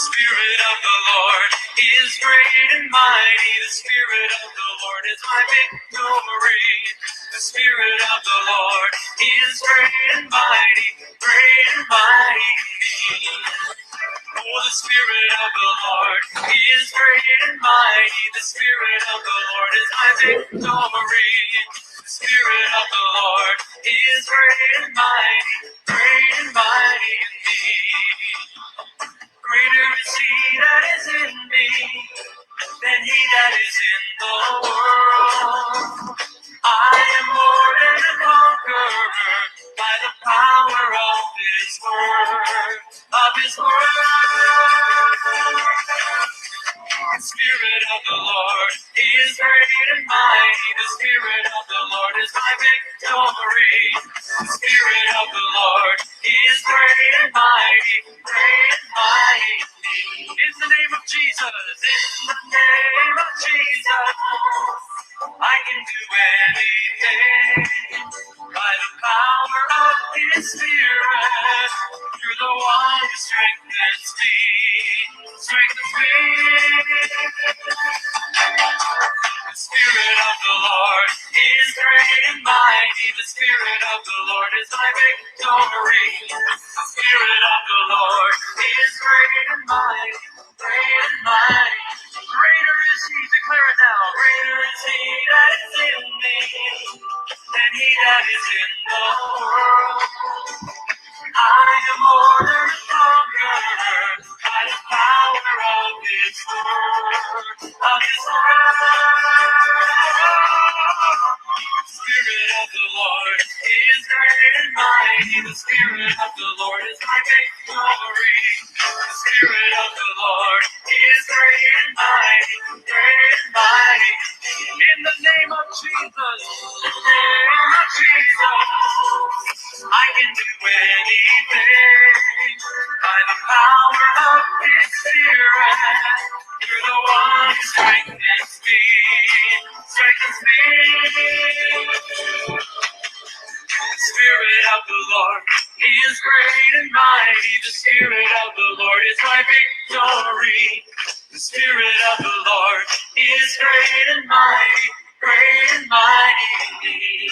Spirit of the Lord is great and mighty. The Spirit of the Lord is my victory. The Spirit of the Lord is great and mighty, great and mighty in me. Oh, the Spirit of the Lord is great and mighty. The Spirit of the Lord is my victory. The Spirit of the Lord is great and mighty in me. Greater is He that is in me than he that is in the world. I am more than a conqueror by the power of His word, The Spirit of the Lord is great and mighty. The Spirit of the Lord is my victory. The Spirit of the Lord is great and mighty, great and mighty. In the name of Jesus, in the name of Jesus, I can do anything by the power of His Spirit. You're the one who strengthens me. The Spirit of the Lord is great and mighty. The Spirit of the Lord is my victory. The Spirit of the Lord is great and mighty, great and mighty. Greater is He, declare it now. Greater is He that is in me than he that is in the world. I am more than a conqueror by the power of His word, The Spirit of the Lord is great and mighty. The Spirit of the Lord is my victory. The Spirit of the Lord is great and mighty, great and mighty. In the name of Jesus, I can do anything by the power of His Spirit. You're the one who strengthens me. The Spirit of the Lord is great and mighty. The Spirit of the Lord is my victory. The Spirit of the Lord is great and mighty, great and mighty indeed.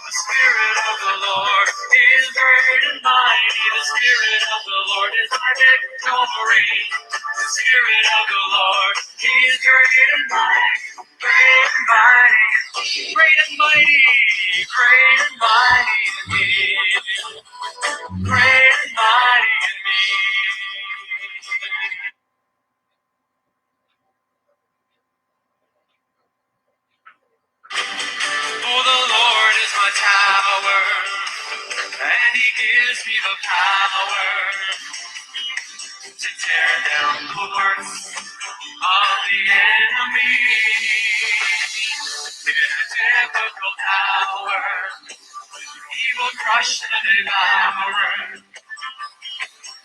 The Spirit of the Lord is great and mighty. The Spirit of the Lord is my victory. The Spirit of the Lord is great and mighty, great and mighty, great and mighty, great and mighty indeed. Great and mighty indeed. For the Lord is my tower, and He gives me the power to tear down the works of the enemy. In a difficult hour, He will crush and devour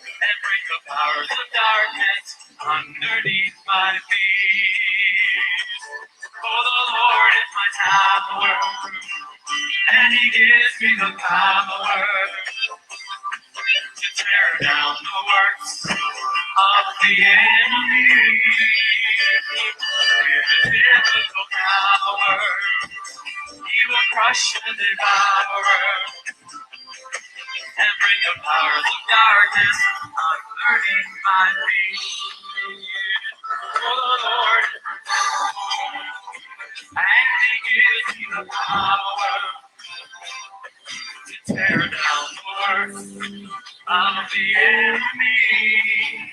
and bring the powers of darkness underneath my feet. For the Lord is my tower, and He gives me the power to tear down the works of the enemy. In a difficult hour, He will crush and devour and bring the powers of darkness underneath my feet. For the Lord is my tower, and He gives me the power to tear down the works of the enemy.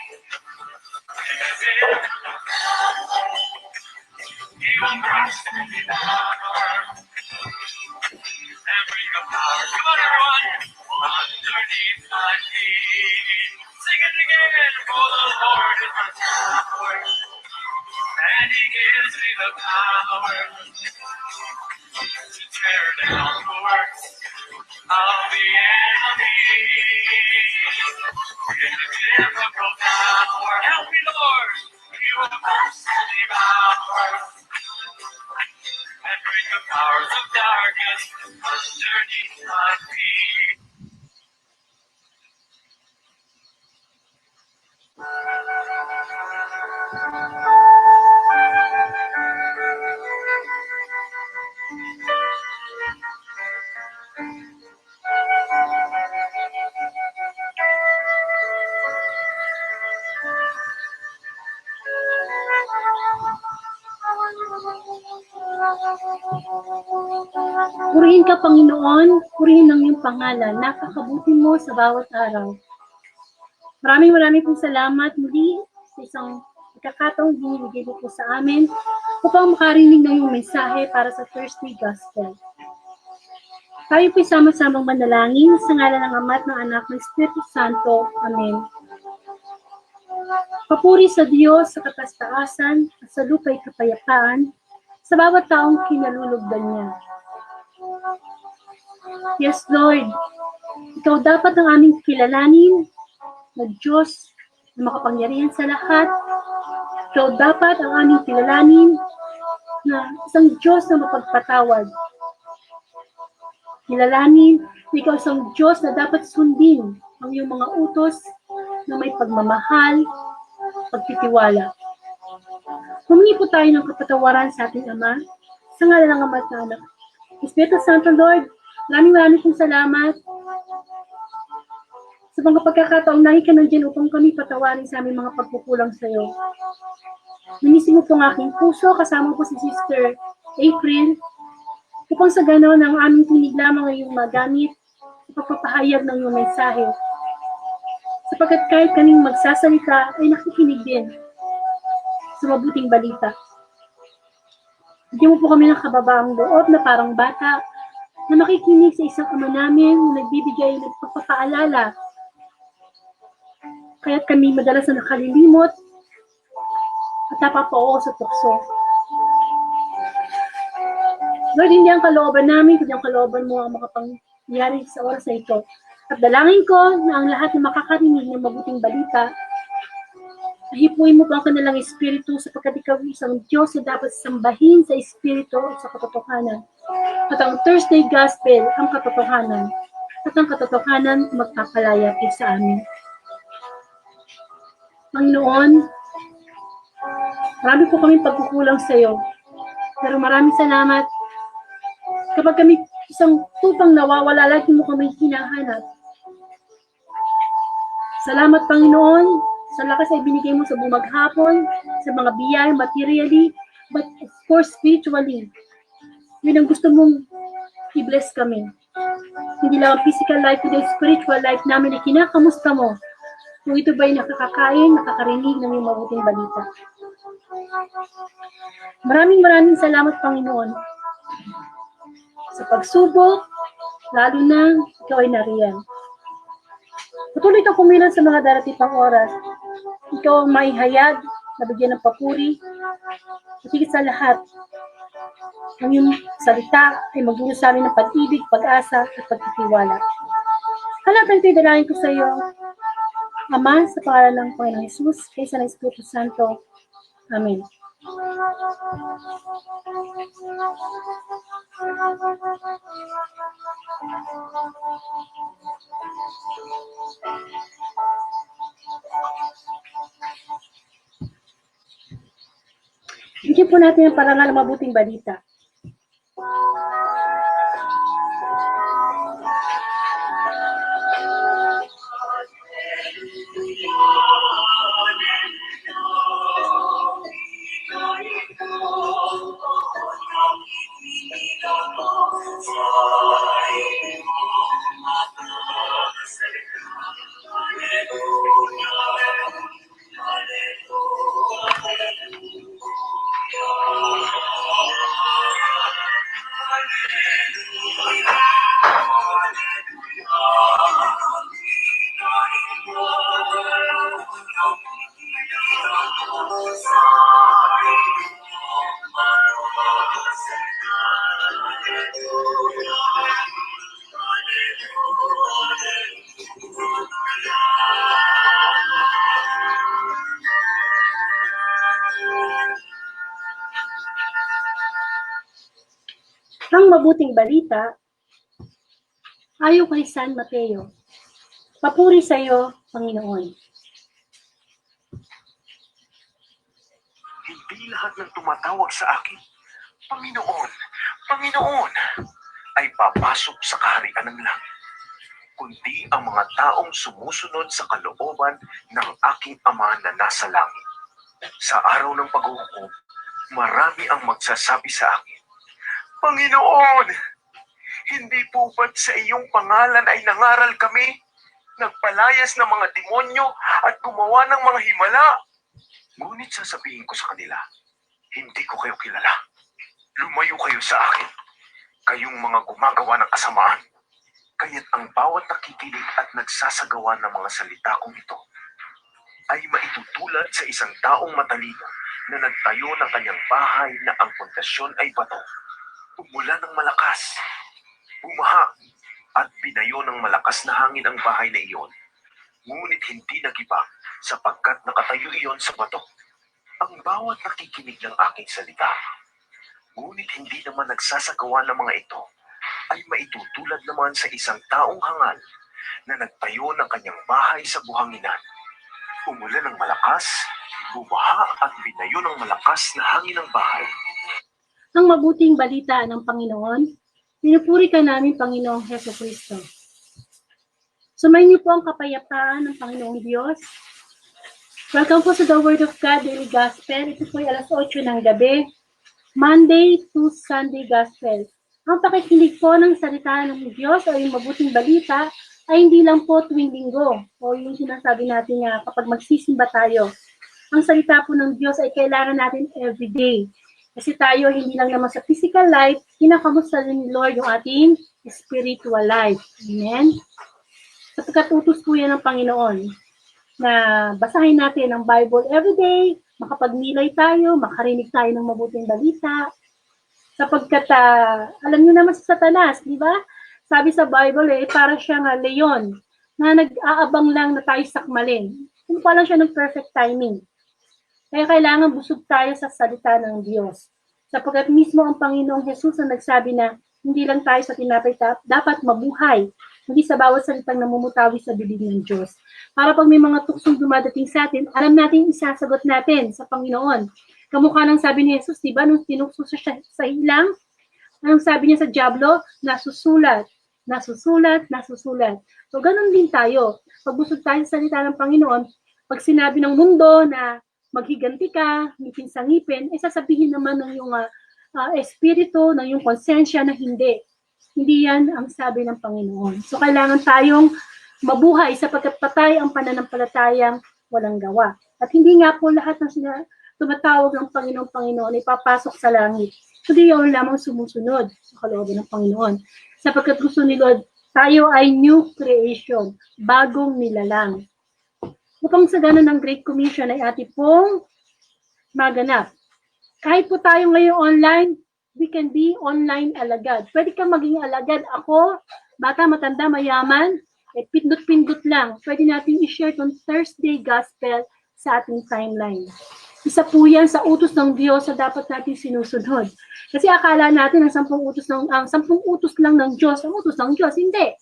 He will crush and devour and bring the power. Come on, everyone! Underneath my feet. Sing it again. For the Lord is my tower, and He gives me the power to tear down the works of the enemy. In a difficult hour, help me, Lord. He will burst and devour and bring the powers of darkness underneath my feet. Purihin ka, Panginoon, purihin ang iyong pangalan. Napakabuti mo sa bawat araw. Maraming pong salamat muli sa isang pagkakataong binibigay mo po sa amin upang makarinig ng iyong mensahe para sa Thursday Gospel. Tayo po'y sama-samang manalangin sa ngalan ng Ama at ng Anak ng Espiritu Santo. Amen. Papuri sa Diyos sa katastaasan at sa lupa'y kapayapaan sa bawat taong kinalulugdan niya. Yes, Lord, Ikaw dapat ang aming kilalanin na Diyos na makapangyarihan sa lahat. Ikaw dapat ang aming kilalanin na isang Diyos na mapagpatawad. Kilalanin na Ikaw isang Diyos na dapat sundin ang iyong mga utos na may pagmamahal, pagtitiwala. Humingi po tayo ng kapatawaran sa ating Ama, sa ngalan ng Ama at ng Anak. Espiritu Santo, Lord, maraming pong salamat sa mga pagkakataong lagi ka nandiyan upang kami patawarin sa aming mga pagkukulang sa iyo. Minisin mo po ang aking puso, kasama po si Sister April, upang sa gano'n ang aming tinig lamang ay yung magamit sa pagpapahayag ng iyong mensahe. Sapagkat kahit kaming magsasalita ay nakikinig din sa mabuting balita. Bigyan mo po kami ng kababaang loob na parang bata na makikinig sa isang Ama namin na nagbibigay ng pagpapaalala. Kaya't kami madalas na nakalilimot at napapao sa tukso. Lord, hindi ang kalooban namin, kundi ang kalooban mo ang makapangyari sa oras na ito. At dalangin ko na ang lahat na makakarinig ng mabuting balita, hipuin mo po ang kanilang espiritu sapagkat ikaw isang Diyos na dapat sambahin sa espiritu at sa katotohanan. At ang Thursday Gospel ang katotohanan. At ang katotohanan magpapalaya po sa amin. Panginoon, marami po kami pagkukulang sa iyo. Pero maraming salamat. Kapag kami isang tupang nawawala, lagi mo kami hinahanap. Salamat, Panginoon, sa lakas ay binigay mo sa bumaghapon, sa mga biyaya materially, but of course spiritually. Yun ang gusto mong i-bless kami. Hindi lang ang physical life, kundi ang spiritual life namin na kinakamusta mo. Kung ito ba'y nakakakain, nakakarinig ng iyong mabuting balita. Maraming salamat, Panginoon, sa pagsubok, lalo na ikaw ay nariyan. Patuloy kang kumilos sa mga darating pang oras. Ikaw ang maihayag, nabigyan ng papuri, at higit sa lahat, ang iyong salita ay magdulot sa amin ng pag-ibig, pag-asa, at pagtitiwala. Halagang ito'y dalangin ko sa iyo, Ama, sa pangalan ng Panginoong Hesus, kaysa ng Espiritu Santo. Amen. Bigyan po natin ang parangal ng mabuting balita. Ang mabuting balita ayon kay San Mateo. Papuri sa iyo, Panginoon. hindi lahat ng tumatawag sa akin, Panginoon, Panginoon, ay papasok sa kaharian ng langit, kundi ang mga taong sumusunod sa kalooban ng aking Ama na nasa langit. Sa araw ng paghuhukom, marami ang magsasabi sa akin, Panginoon, hindi po ba't sa iyong pangalan ay nangaral kami, nagpalayas ng mga demonyo at gumawa ng mga himala? Ngunit sasabihin ko sa kanila, hindi ko kayo kilala. Lumayo kayo sa akin, kayong mga gumagawa ng kasamaan. Kaya't ang bawat nakikinig at nagsasagawa ng mga salita kong ito ay maitutulad sa isang taong matalino na nagtayo ng kanyang bahay na ang pundasyon ay bato. Umula ng malakas, bumaha, at binayo ng malakas na hangin ang bahay na iyon. Ngunit hindi nagiba sapagkat nakatayo iyon sa bato. Ang bawat nakikinig ng aking salita, ngunit hindi naman nagsasagawa ng mga ito, ay maitutulad naman sa isang taong hangal na nagtayo ng kanyang bahay sa buhanginan. Umulan ng malakas, bumaha at binayo ng malakas na hangin ang bahay. Ang mabuting balita ng Panginoon, pinupuri ka namin, Panginoong Jesucristo. Sumayin niyo po ang kapayapaan ng Panginoong Diyos. Welcome po sa The Word of God Daily Gospel. Ito po ay alas 8 ng gabi, Monday to Sunday Gospel. Ang pakikinig po ng salita ng Diyos o yung mabuting balita ay hindi lang po tuwing linggo o yung sinasabi natin nga kapag magsisimba tayo. Ang salita po ng Diyos ay kailangan natin everyday. Kasi tayo hindi lang naman sa physical life, kinakamusta rin ni Lord yung ating spiritual life. Amen? Sapagkat utos po yan ng Panginoon na basahin natin ang Bible everyday, makapagnilay tayo, makarinig tayo ng mabuting balita. Sapagkat, alam niyo naman sa Satanas, di ba? Sabi sa Bible, para siyang leon na nag-aabang lang na tayo sakmalin. Kung pa lang siya ng perfect timing. Kaya kailangan busog tayo sa salita ng Diyos. Sapagkat mismo ang Panginoong Jesus ang nagsabi na hindi lang tayo sa tinapay dapat mabuhay, hindi sa bawat salitang namumutawi sa bibig ng Diyos. Para pag may mga tuksong dumadating sa atin, alam natin isasagot natin sa Panginoon. Kamukha ng sabi ni Jesus, di ba, nung tinukso siya sa hilang, anong sabi niya sa dyablo? Nasusulat, nasusulat, nasusulat. So, ganun din tayo. Pag busog tayo sa salita ng Panginoon, pag sinabi ng mundo na maghiganti ka, ngipin sa ngipin, sasabihin naman ng yung espiritu, ng yung konsensya na hindi. Hindi yan ang sabi ng Panginoon. So, kailangan tayong mabuhay sapagkat patay ang pananampalatayang walang gawa. At hindi nga po lahat ng tumatawag ng Panginoon ay papasok sa langit. Kundi yun lamang sumusunod sa kalooban ng Panginoon. Sapagkat gusto ni Lord, tayo ay new creation, bagong nilalang. Upang sa ganun ng Great Commission ay ating pong maganap. Kahit po tayo ngayon online, we can be online alagad. Pwede kang maging alagad. Ako, bata, matanda, mayaman, pindot-pindot lang. Pwede natin i-share itong Thursday Gospel sa ating timeline. Isa po yan sa utos ng Diyos na dapat natin sinusunod. Kasi akala natin ang 10 utos lang ng Diyos, ang utos ng Diyos. Hindi.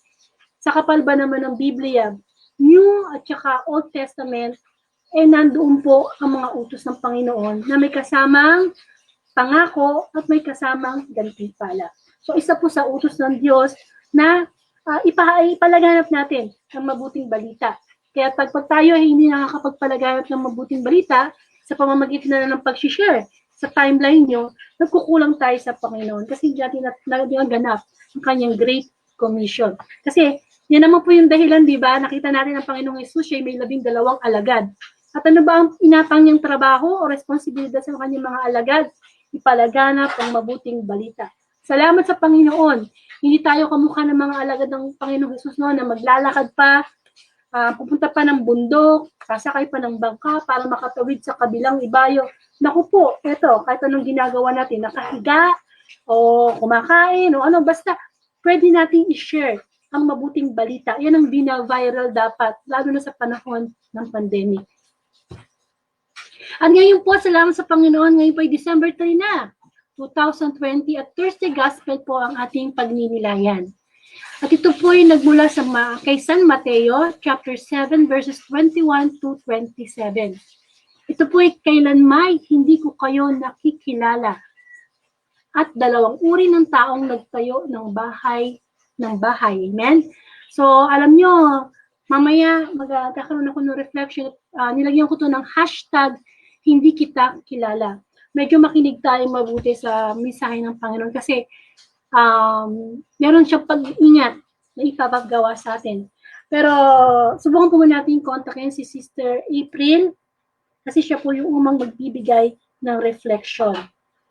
Sa kapal ba naman ng Biblia, New at saka Old Testament, nandoon po ang mga utos ng Panginoon na may kasamang pangako at may kasamang gantimpala. So isa po sa utos ng Diyos na ipalaganap natin ng mabuting balita. Kaya pag tayo ay hindi nakakapagpalaganap ng mabuting balita, sa pamamagitan na ng pag-share sa timeline nyo, nagkukulang tayo sa Panginoon kasi hindi natin naganap ang kanyang Great Commission. Kasi yan naman po yung dahilan, di ba? Nakita natin ang Panginoong Jesus, siya may 12 alagad. At ano ba ang inatang niyang trabaho o responsibilidad sa kanyang mga alagad? Ipalaganap ang mabuting balita. Salamat sa Panginoon. Hindi tayo kamukha ng mga alagad ng Panginoong Jesus noon na maglalakad pa, pupunta pa ng bundok, sasakay pa ng bangka para makatawid sa kabilang ibayo. Naku po, eto, kahit anong ginagawa natin, nakahiga, o kumakain, o ano, basta pwede nating i-share ang mabuting balita. Yan ang bina-viral dapat, lalo na sa panahon ng pandemic. At ngayon po, salamat sa Panginoon, ngayon po ay December 3 na, 2020, at Thursday Gospel po ang ating pagninilayan. At ito po ay nagmula kay San Mateo, chapter 7, verses 21 to 27. Ito po ay kailanmay hindi ko kayo nakikilala. At dalawang uri ng taong nagtayo ng bahay. Amen? So, alam nyo, mamaya magkakaroon ako ng reflection. Nilagyan ko to ng hashtag hindi kita kilala. Medyo makinig tayo mabuti sa mensahe ng Panginoon kasi meron siyang pag-ingat na ipapagawa sa atin. Pero subukan po muna natin kontakin si Sister April kasi siya po yung umang magbibigay ng reflection.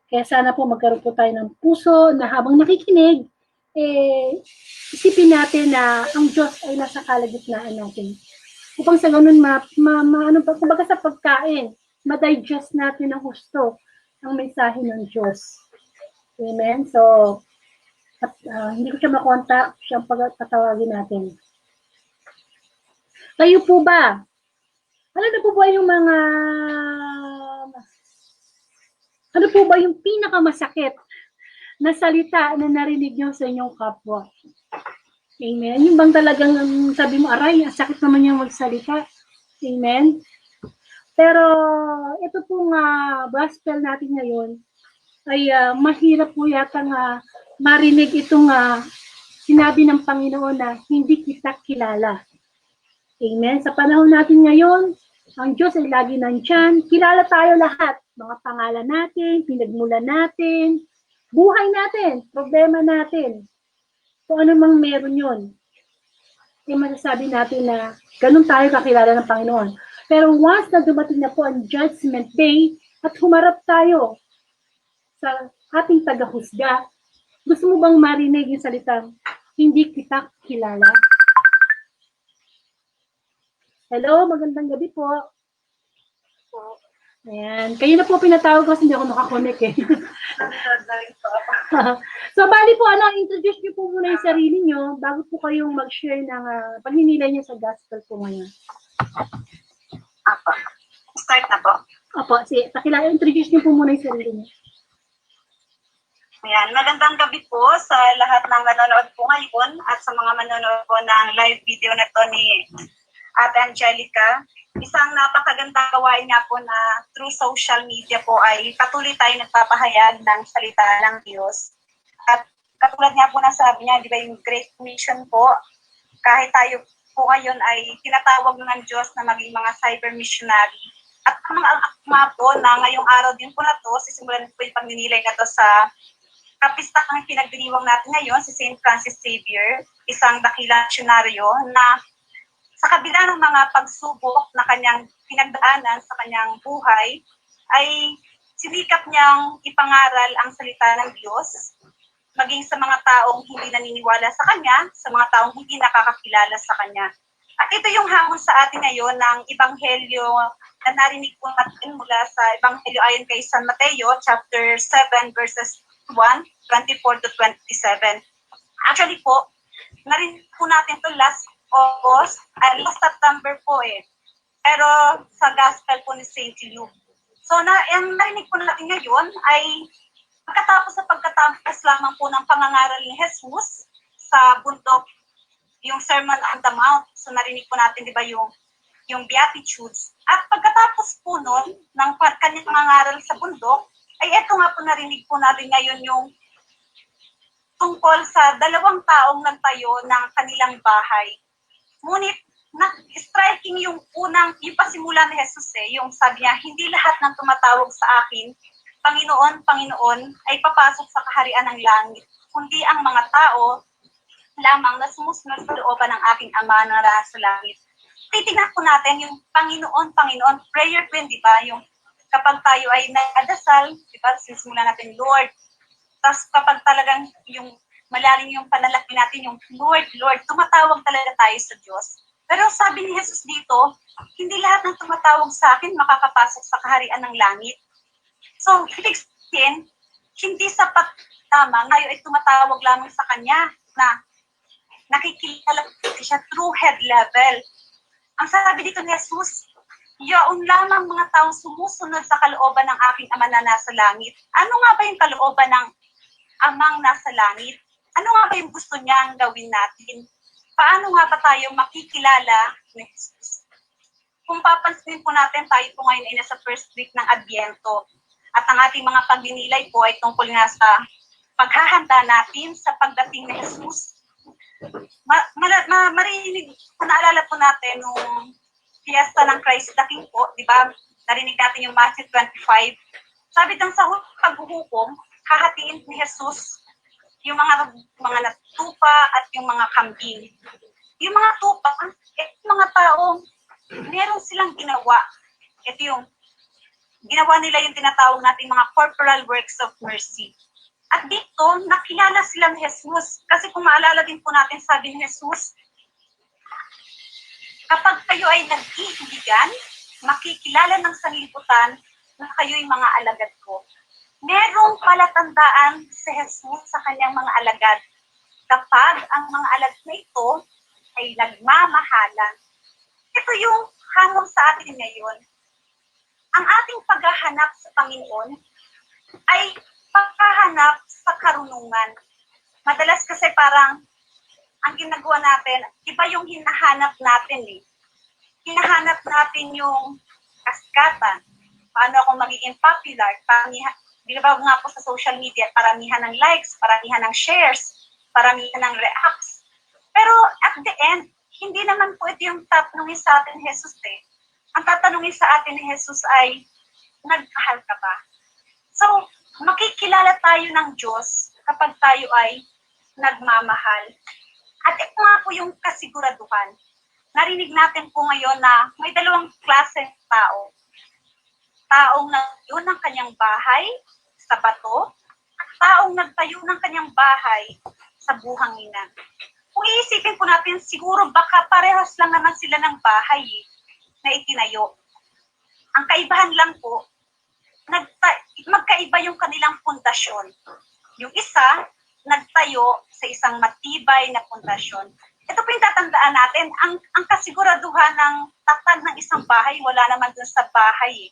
Kaya sana po magkaroon po tayo ng puso na habang nakikinig, isipin natin na ang Diyos ay nasa kalagitnaan natin. Upang sa ganun, kumbaga sa pagkain, ma-digest natin ng gusto ang mensahe ng Diyos. Amen? So, hindi ko siya makontak, siya ang pagtatawagin natin. Kayo po ba? Ano na po ba yung mga... Ano po ba yung pinakamasakit na salita na narinig nyo sa inyong kapwa? Amen? Yung bang talagang sabi mo, aray, sakit naman yung magsalita. Amen? Pero ito pong gospel natin ngayon ay mahirap po yata marinig itong sinabi ng Panginoon na hindi kita kilala. Amen? Sa panahon natin ngayon, ang Diyos ay lagi nandyan. Kilala tayo lahat. Mga pangalan natin, pinagmulan natin, buhay natin, problema natin. Kung ano mang meron yun. Ay masasabi natin na ganun tayo kakilala ng Panginoon. Pero once na dumating na po ang Judgment Day at humarap tayo sa ating tagahusga, gusto mo bang marinig yung salitang, hindi kita kilala? Hello, magandang gabi po. Ayan. Kayo na po pinatawag kasi hindi ako nakakonek eh. So, bali po, introduce niyo po muna yung sarili niyo bago po kayong mag-share ng pagninilay niyo sa gospel po ngayon. Apo. Start na po. Apo, introduce niyo po muna yung sarili niyo. Ayan. Magandang gabi po sa lahat ng manonood po ngayon at sa mga manonood po ng live video na to ni Ate Angelica. Isang napakagandang gawain nga po na through social media po ay patuloy tayo nagpapahayag ng salita ng Diyos. At katulad nga po na sabi niya, di ba yung Great Commission po, kahit tayo po ngayon ay tinatawag ng Diyos na maging mga cyber missionary. At mga akma po na ngayong araw din po na to, sisimulan po yung pagninilay na to sa kapistakang pinagdiriwang natin ngayon, si St. Francis Xavier, isang dakilang misyonaryo na sa kabila ng mga pagsubok na kanyang pinagdaanan sa kanyang buhay, ay sinikap niyang ipangaral ang salita ng Diyos, maging sa mga taong hindi naniniwala sa kanya, sa mga taong hindi nakakakilala sa kanya. At ito yung hamon sa atin ngayon ng Ebanghelyo na narinig po natin mula sa Ebanghelyo ayon kay San Mateo, chapter 7, verses 1, 24 to 27. Actually po, narinig po natin to last September po eh. Pero sa gospel po ni St. Luke. So, ang narinig po natin ngayon ay pagkatapos lamang po ng pangangaral ni Jesus sa bundok, yung Sermon on the Mount. So, narinig po natin, di ba, yung Beatitudes. At pagkatapos po nun, ng kanyang pangangaral sa bundok, ay eto nga po narinig po natin ngayon yung tungkol sa dalawang taong nagtayo ng kanilang bahay. Ngunit, striking yung pasimula ni Jesus yung sabi niya, hindi lahat ng tumatawag sa akin, Panginoon, Panginoon, ay papasok sa kaharian ng langit, kundi ang mga tao lamang na sumusunod sa looban ng aking Ama na nasa langit. Titignan po natin yung Panginoon, Panginoon, prayer po, di ba? Yung kapag tayo ay nagdasal, di ba? Sisimula natin, Lord. Tapos kapag talagang yung malalim yung panalaki natin, yung Lord, Lord, tumatawag talaga tayo sa Diyos. Pero sabi ni Jesus dito, hindi lahat ng tumatawag sa akin makakapasok sa kaharian ng langit. So, ibig sabihin, hindi sapat lamang ngayon ay tumatawag lamang sa Kanya na nakikilala siya through head level. Ang sabi dito ni Jesus, yaon lamang mga taong sumusunod sa kalooban ng aking Ama na nasa langit. Ano nga ba yung kalooban ng Amang nasa langit? Ano nga ba yung gusto niyang gawin natin? Paano nga ba tayo makikilala ni Jesus? kung papansin po natin, tayo po ngayon ay nasa first week ng Adbyento. At ang ating mga pagdinilay po ay tungkol nga sa paghahanda natin sa pagdating ni Jesus. Marinig, kung naalala po natin nung fiesta ng Christ the King po, di ba? Narinig natin yung Matthew 25. Sabi dang sa paghuhukom, hahatiin ni Jesus yung mga natupa at yung mga kambing. Yung mga tupa, yung mga tao, meron silang ginawa. Ito yung ginawa nila yung tinatawag nating mga corporal works of mercy. At dito, nakilala sila ni Jesus. Kasi kung maalala din po natin, sabi ni Jesus, kapag kayo ay nag-iibigan, makikilala ng sanlibutan na kayo'y mga alagad ko. Merong palatandaan si Jesus sa kanyang mga alagad kapag ang mga alagad na ito ay nagmamahalan. Ito yung hamon sa atin ngayon. Ang ating paghahanap sa Panginoon ay paghahanap sa karunungan. Madalas kasi parang ang ginagawa natin, iba yung hinahanap natin eh. Hinahanap natin yung kaskatan. Paano ako magiging popular? Di ba nga po sa social media, paramihan ng likes, paramihan ng shares, paramihan ng reacts. Pero at the end, hindi naman po ito yung tatanungin sa atin ni Jesus eh. Ang tatanungin sa atin ni Jesus ay, nagmahal ka ba? So, makikilala tayo ng Diyos kapag tayo ay nagmamahal. At ito nga po yung kasiguraduhan. Narinig natin po ngayon na may dalawang klase ng tao. Taong nagtayo ng kanyang bahay sa bato, at taong nagtayo ng kanyang bahay sa buhanginan. Kung iisipin po natin, siguro baka parehas lang naman sila ng bahay na itinayo. Ang kaibahan lang po, magkaiba yung kanilang pundasyon. Yung isa, nagtayo sa isang matibay na pundasyon. Ito po yung tatandaan natin, ang kasiguraduhan ng tatag ng isang bahay, wala naman dun sa bahay.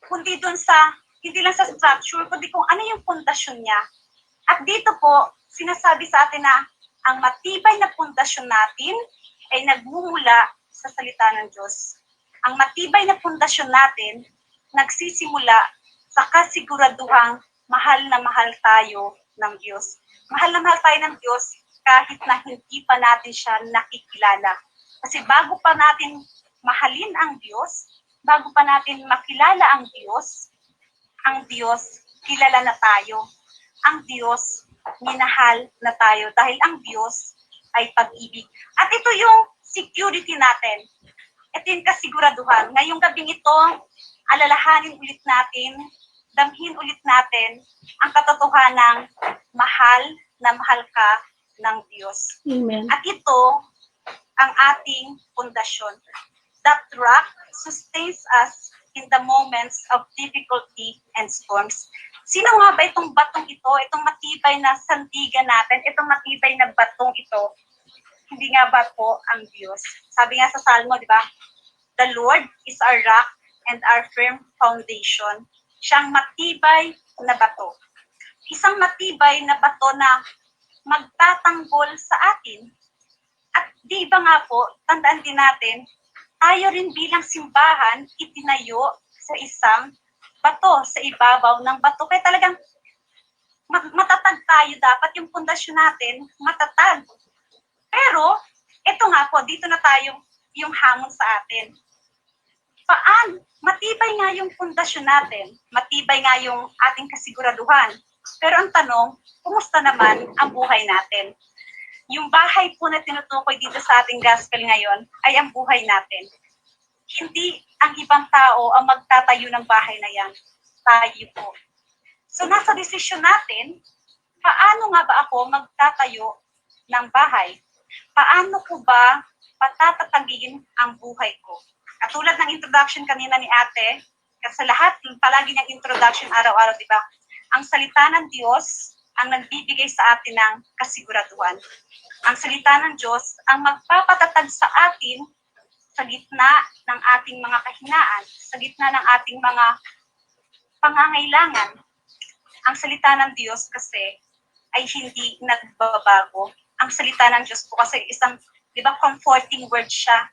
Kundi dun sa, hindi lang sa structure, kundi kung ano yung pundasyon niya. At dito po, sinasabi sa atin na ang matibay na pundasyon natin ay nagmumula sa salita ng Diyos. Ang matibay na pundasyon natin nagsisimula sa kasiguraduhang mahal na mahal tayo ng Diyos. Mahal na mahal tayo ng Diyos kahit na hindi pa natin siya nakikilala. Kasi bago pa natin mahalin ang Diyos, bago pa natin makilala ang Diyos kilala na tayo. Ang Diyos, minahal na tayo dahil ang Diyos ay pag-ibig. At ito yung security natin. Ito yung kasiguraduhan. Ngayong gabing ito, alalahanin ulit natin, damhin ulit natin ang katotohanang mahal na mahal ka ng Diyos. Amen. At ito ang ating pundasyon. That rock sustains us in the moments of difficulty and storms. Sino nga ba itong batong ito, itong matibay na sandigan natin, itong matibay na batong ito? Hindi nga ba po ang Diyos? Sabi nga sa Salmo, di ba? The Lord is our rock and our firm foundation. Siyang matibay na bato. Isang matibay na bato na magtatanggol sa atin. At di ba nga po, tandaan din natin, tayo rin bilang simbahan, itinayo sa isang bato, sa ibabaw ng bato. Kaya talagang matatag tayo dapat, yung pundasyon natin, matatag. Pero, ito nga po, dito na tayo yung hamon sa atin. Matibay nga yung pundasyon natin, matibay nga yung ating kasiguraduhan. Pero ang tanong, kumusta naman ang buhay natin? Yung bahay po na tinutukoy dito sa ating gospel ngayon ay ang buhay natin. Hindi ang ibang tao ang magtatayo ng bahay na yan. Tayo po. So nasa desisyon natin, paano nga ba ako magtatayo ng bahay? Paano ko ba patatatagin ang buhay ko? Katulad ng introduction kanina ni ate, kasi lahat, palagi niyang introduction araw-araw, di ba? Ang salita ng Diyos ang nagbibigay sa atin ng kasiguraduhan. Ang salita ng Diyos ang magpapatatag sa atin sa gitna ng ating mga kahinaan, sa gitna ng ating mga pangangailangan. Ang salita ng Diyos kasi ay hindi nagbabago. Ang salita ng Diyos po kasi isang, di ba, comforting word siya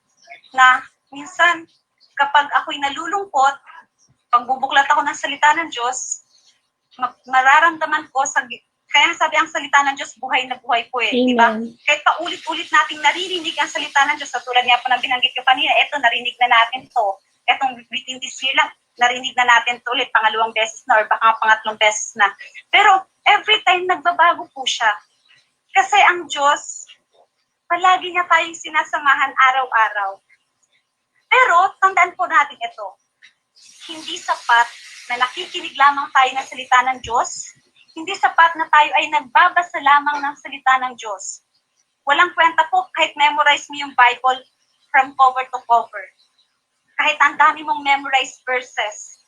na minsan, kapag ako'y nalulungkot, pag bubuklat ako ng salita ng Diyos, mararamdaman ko kaya sabi ang salita ng Diyos, buhay na buhay po di ba? Amen. Kahit paulit-ulit nating naririnig ang salita ng Diyos, tulad nga po ng binanggit ko kanina, eto, narinig na natin to. Etong within this year lang, narinig na natin to ulit, pangalawang beses na, or baka pangatlong beses na. Pero, every time, nagbabago po siya. Kasi ang Diyos, palagi niya tayong sinasamahan araw-araw. Pero, tandaan po natin ito, hindi sapat na nakikinig lamang tayo ng salita ng Diyos, hindi sapat na tayo ay nagbabasa lamang ng salita ng Diyos. Walang kwenta po kahit memorize mo yung Bible from cover to cover. Kahit ang dami mong memorized verses,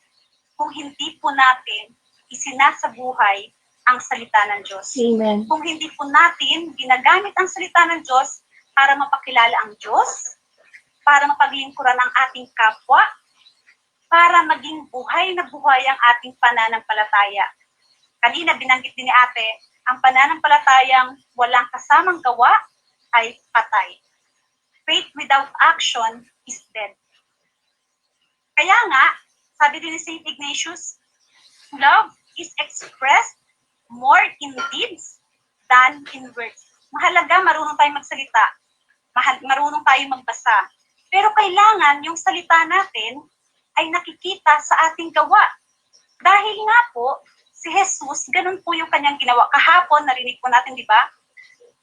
kung hindi po natin isinasabuhay ang salita ng Diyos. Amen. Kung hindi po natin ginagamit ang salita ng Diyos para mapakilala ang Diyos, para mapaglingkuran ang ating kapwa, para maging buhay na buhay ang ating pananampalataya. Kanina binanggit din ni ate, ang pananampalatayang walang kasamang gawa ay patay. Faith without action is dead. Kaya nga, sabi din ni St. Ignatius, love is expressed more in deeds than in words. Mahalaga, marunong tayong magsalita. Marunong tayong magbasa. Pero kailangan yung salita natin ay nakikita sa ating gawa. Dahil nga po, si Jesus, ganun po yung kanyang ginawa. Kahapon, narinig po natin, di ba?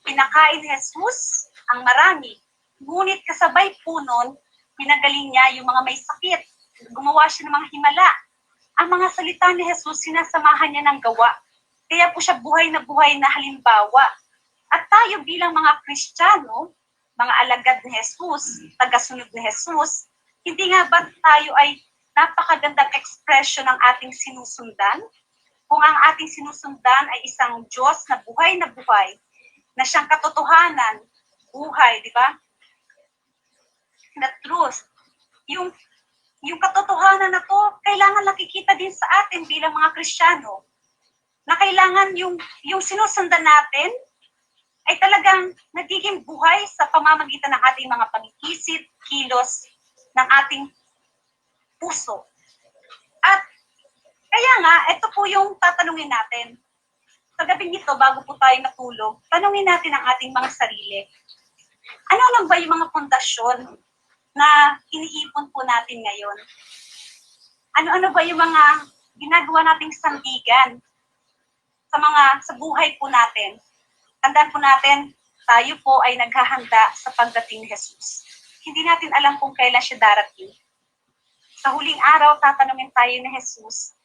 Pinakain ni Jesus ang marami. Ngunit kasabay po nun, pinagaling niya yung mga may sakit. Gumawa siya ng mga himala. Ang mga salita ni Jesus, sinasamahan niya ng gawa. Kaya po siya buhay na halimbawa. At tayo bilang mga Kristiyano, mga alagad ni Jesus, tagasunod ni Jesus, hindi nga ba tayo ay napakagandang ekspresyon ng ating sinusundan? Kung ang ating sinusundan ay isang Diyos na buhay, na siyang katotohanan, buhay, di ba? The truth. Yung katotohanan na to, kailangan nakikita din sa atin bilang mga Kristiyano. Na kailangan yung sinusundan natin ay talagang nagiging buhay sa pamamagitan ng ating mga pag-iisip, kilos, ng ating puso. At kaya nga, ito po yung tatanungin natin. Sa gabing ito, bago po tayo natulog, tanungin natin ang ating mga sarili. Ano ba yung mga pundasyon na iniipon po natin ngayon? Ano ba yung mga ginagawa nating sandigan sa buhay po natin? Tandaan po natin, tayo po ay naghahanda sa pagdating ni Jesus. Hindi natin alam kung kailan siya darating. Sa huling araw, tatanungin tayo ni Jesus,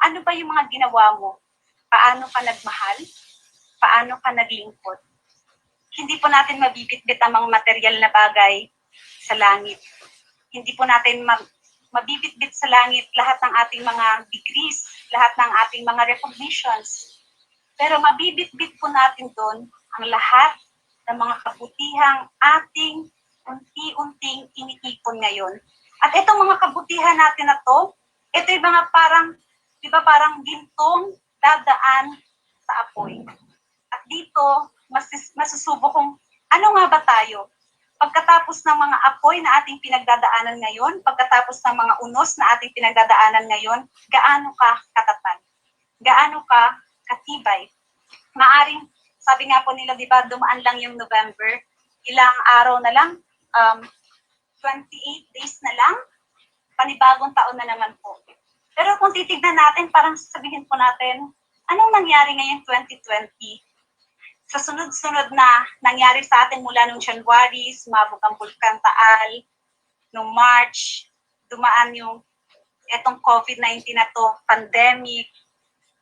ano ba yung mga ginawa mo? Paano ka nagmahal? Paano ka naglingkod? Hindi po natin mabibitbit ang mga material na bagay sa langit. Hindi po natin mabibitbit sa langit lahat ng ating mga degrees, lahat ng ating mga recognitions. Pero mabibitbit po natin doon ang lahat ng mga kabutihang ating unti-unting iniipon ngayon. At itong mga kabutihan natin na to, ito yung mga parang gintong dadaan sa apoy. At dito, masusubok kung ano nga ba tayo. Pagkatapos ng mga apoy na ating pinagdadaanan ngayon, pagkatapos ng mga unos na ating pinagdadaanan ngayon, gaano ka katatan? Gaano ka katibay? Maaring, sabi nga po nila, di ba, dumaan lang yung November, ilang araw na lang, 28 days na lang, panibagong taon na naman po. Pero kung titignan natin, parang sabihin po natin, anong nangyari ngayong 2020? Sa sunod-sunod na nangyari sa atin mula nung January, sumabog ang Bulkan Taal, nung March, dumaan yung etong COVID-19 na to, pandemic,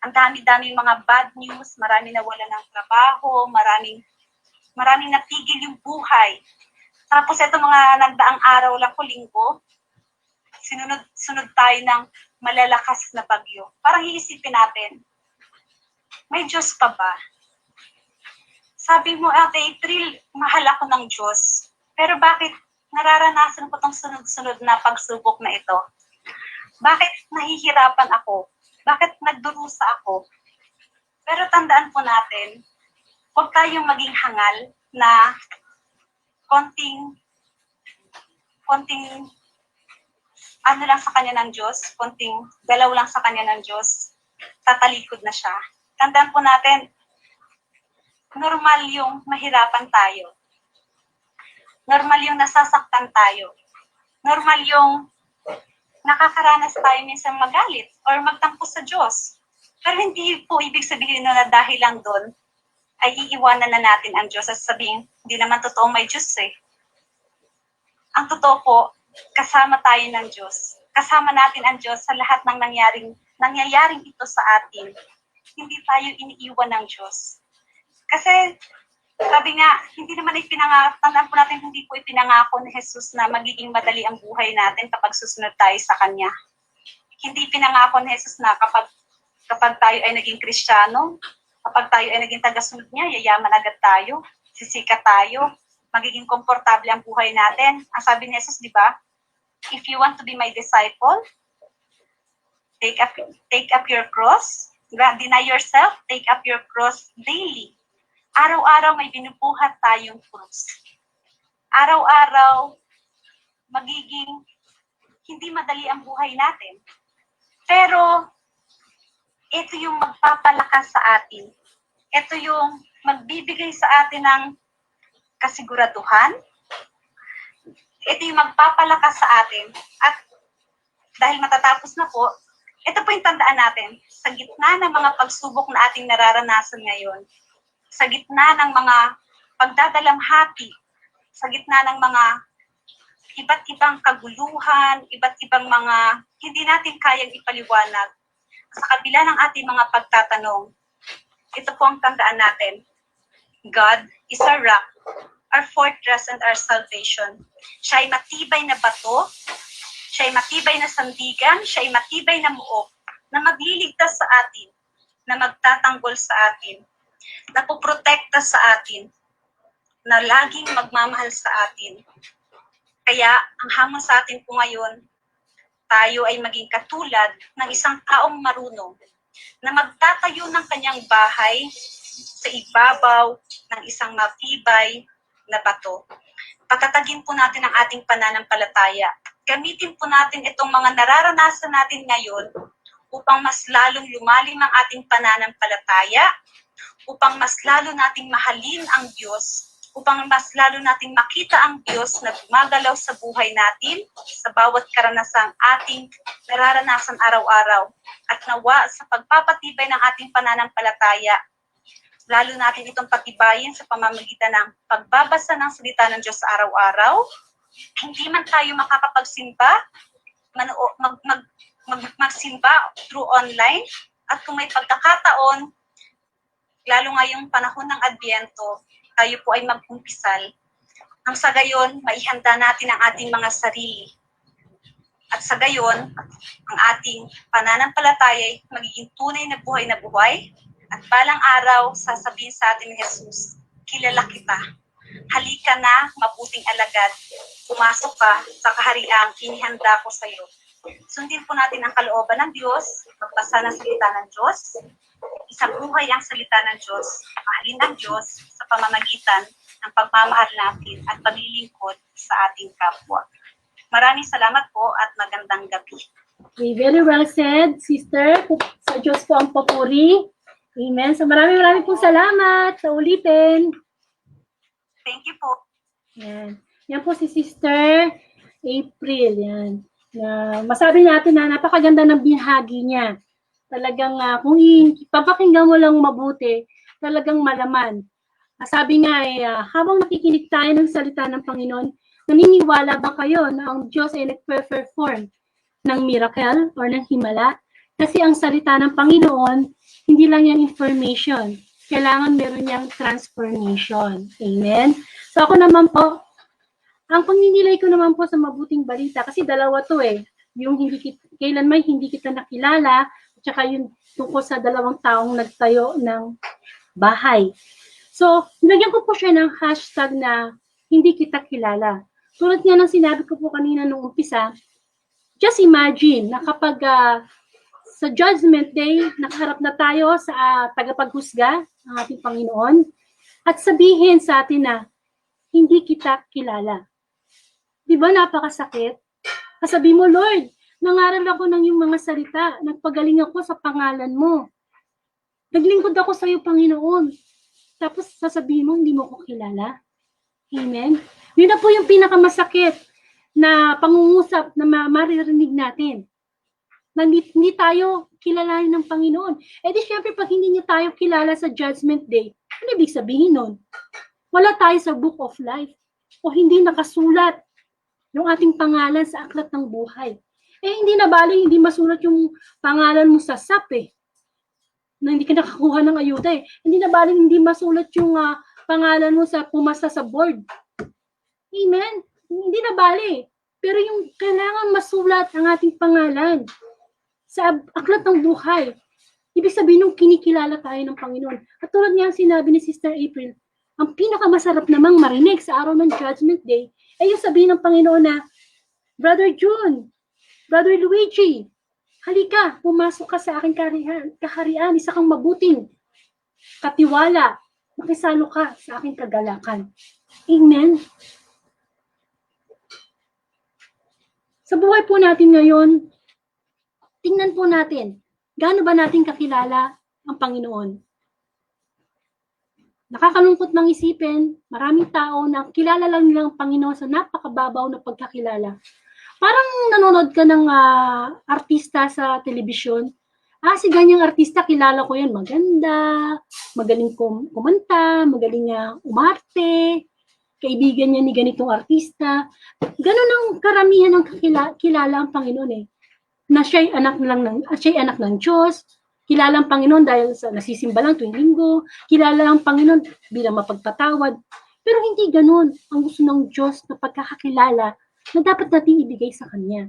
ang dami-daming mga bad news, marami nawala ng trabaho, maraming natigil yung buhay. Tapos ito mga nagdaang araw lang ko, linggo, sunod tayo ng malalakas na bagyo. Parang iisipin natin, may Diyos pa ba? Sabi mo, Ate April, mahal ako ng Diyos. Pero bakit nararanasan ko tong sunod-sunod na pagsubok na ito? Bakit nahihirapan ako? Bakit nagdurusa ako? Pero tandaan po natin, huwag tayong maging hangal na konting konting ano lang sa kanya ng Diyos, konting galaw lang sa kanya ng Diyos, tatalikod na siya. Tandaan po natin, normal yung mahirapan tayo. Normal yung nasasaktan tayo. Normal yung nakakaranas tayo minsan magalit or magtampo sa Diyos. Pero hindi po ibig sabihin na dahil lang doon ay iiwanan na natin ang Diyos at sabihin, hindi naman totoo may Diyos eh. Ang totoo po, kasama tayo ng Diyos. Kasama natin ang Diyos sa lahat ng nangyayaring ito sa atin. Hindi tayo iniiwan ng Diyos. Kasi, sabi nga, hindi naman tandaan po natin, hindi po ipinangako ni Jesus na magiging madali ang buhay natin kapag susunod tayo sa Kanya. Hindi pinangako ni Jesus na kapag tayo ay naging Kristiyano, kapag tayo ay naging tagasunod niya, yayaman agad tayo, sisikat tayo, magiging komportable ang buhay natin. Ang sabi ni Jesus, di ba? If you want to be my disciple, take up your cross, deny yourself, take up your cross daily. Araw-araw may binubuhat tayong krus. Araw-araw magiging hindi madali ang buhay natin. Pero ito yung magpapalakas sa atin. Ito yung magbibigay sa atin ng kasiguraduhan. Ito yung magpapalakas sa atin. At dahil matatapos na po, ito po yung tandaan natin. Sa gitna ng mga pagsubok na ating nararanasan ngayon, sa gitna ng mga pagdadalamhati, sa gitna ng mga iba't ibang kaguluhan, iba't ibang mga hindi natin kayang ipaliwanag, sa kabila ng ating mga pagtatanong, ito po ang tandaan natin. God is our rock, our fortress and our salvation. Siya ay matibay na bato, siya ay matibay na sandigan, siya ay matibay na muog, na magliligtas sa atin, na magtatanggol sa atin, na puprotekta sa atin, na laging magmamahal sa atin. Kaya, ang hamon sa atin po ngayon, tayo ay maging katulad ng isang taong marunong na magtatayo ng kanyang bahay sa ibabaw ng isang matibay na bato. Patatagin po natin ang ating pananampalataya. Gamitin po natin itong mga nararanasan natin ngayon upang mas lalong lumalim ang ating pananampalataya, upang mas lalo nating mahalin ang Diyos, upang mas lalo nating makita ang Diyos na gumagalaw sa buhay natin, sa bawat karanasang ating nararanasan araw-araw. At nawa sa pagpapatibay ng ating pananampalataya, lalo natin itong patibayin sa pamamagitan ng pagbabasa ng salita ng Diyos araw-araw. Hindi man tayo makakapagsimba, magsimba through online, at kung may pagkakataon, lalo ngayong panahon ng Adbyento, tayo po ay mag-umpisal. Nang sa gayon, maihanda natin ang ating mga sarili. At sa gayon, ang ating pananampalataya ay magiging tunay na buhay. At balang araw, sasabihin sa atin ni Jesus, kilala kita. Halika na, mabuting alagad. Pumasok ka sa kahariang inihanda ko sa iyo. Sundin po natin ang kalooban ng Diyos, magbasa ng salita ng Diyos, isang buhay ang salita ng Diyos, mahalin ng Diyos sa pamamagitan ng pagmamahal natin at paglilingkod sa ating kapwa. Maraming salamat po at magandang gabi. Okay, very well said, sister. Sa Diyos po ang papuri. Amen. So maraming po salamat sa ulitin. Thank you po. Yan. Yan po si Sister April. Yan. Masabi natin na napakaganda ng binahagi niya. Talagang kung papakinggan mo lang mabuti, talagang malaman. Sabi nga habang nakikinig tayo ng salita ng Panginoon, naniniwala ba kayo na ang Diyos ay nagpe-perform ng miracle or ng himala? Kasi ang salita ng Panginoon, hindi lang yan information. Kailangan meron niyang transformation. Amen? So ako naman po, ang pagninilay ko naman po sa mabuting balita, kasi dalawa to yung kailanman hindi kita nakilala, at saka yung tungkol sa dalawang taong nagtayo ng bahay. So, nilagyan ko po siya ng hashtag na hindi kita kilala. Tulad nga ng sinabi ko po kanina nung umpisa, just imagine na kapag sa Judgment Day, nakaharap na tayo sa tagapaghusga ng ating Panginoon at sabihin sa atin na hindi kita kilala. Di ba napakasakit? Kasabi mo, Lord, nangaral ako ng iyong mga salita. Nagpagaling ako sa pangalan mo. Naglingkod ako sa iyo, Panginoon. Tapos sasabihin mo, hindi mo ko kilala. Amen? Yun na po yung pinakamasakit na pangungusap na maririnig natin. Na hindi tayo kilalanin ng Panginoon. Eh di syempre, pag hindi niya tayo kilala sa Judgment Day, ano ibig sabihin nun? Wala tayo sa Book of Life. O hindi nakasulat yung ating pangalan sa aklat ng buhay. Eh hindi na bali, hindi masulat yung pangalan mo sa SAP na hindi ka nakakuha ng ayuda Hindi na bali, hindi masulat yung pangalan mo sa pumasa sa board. Amen? Hindi na bali. Pero yung kailangan masulat ang ating pangalan sa aklat ng buhay. Ibig sabihin nung kinikilala tayo ng Panginoon. At tulad nga sinabi ni Sister April, ang pinakamasarap namang marinig sa araw ng Judgment Day ay yung sabihin ng Panginoon na, Brother June, Brother Luigi, halika, pumasok ka sa aking kaharian, isa kang mabuting katiwala, makisalo ka sa aking kagalakan. Amen? Sa buhay po natin ngayon, tingnan po natin, gaano ba natin kakilala ang Panginoon? Nakakalungkot mang isipin, maraming tao na kilala lang nilang Panginoon sa napakababaw na pagkakilala. Parang nanonood ka ng artista sa telebisyon. Si ganyang artista, kilala ko yan. Maganda, magaling kumanta, magaling umarte, kaibigan niya ni ganitong artista. Ganon ang karamihan ng kilala ang Panginoon Na siya'y anak ng Diyos, kilala ang Panginoon dahil sa nasisimba lang tuwing linggo, kilala ang Panginoon bilang mapagpatawad. Pero hindi ganon ang gusto ng Diyos na pagkakakilala na dapat natin ibigay sa Kanya.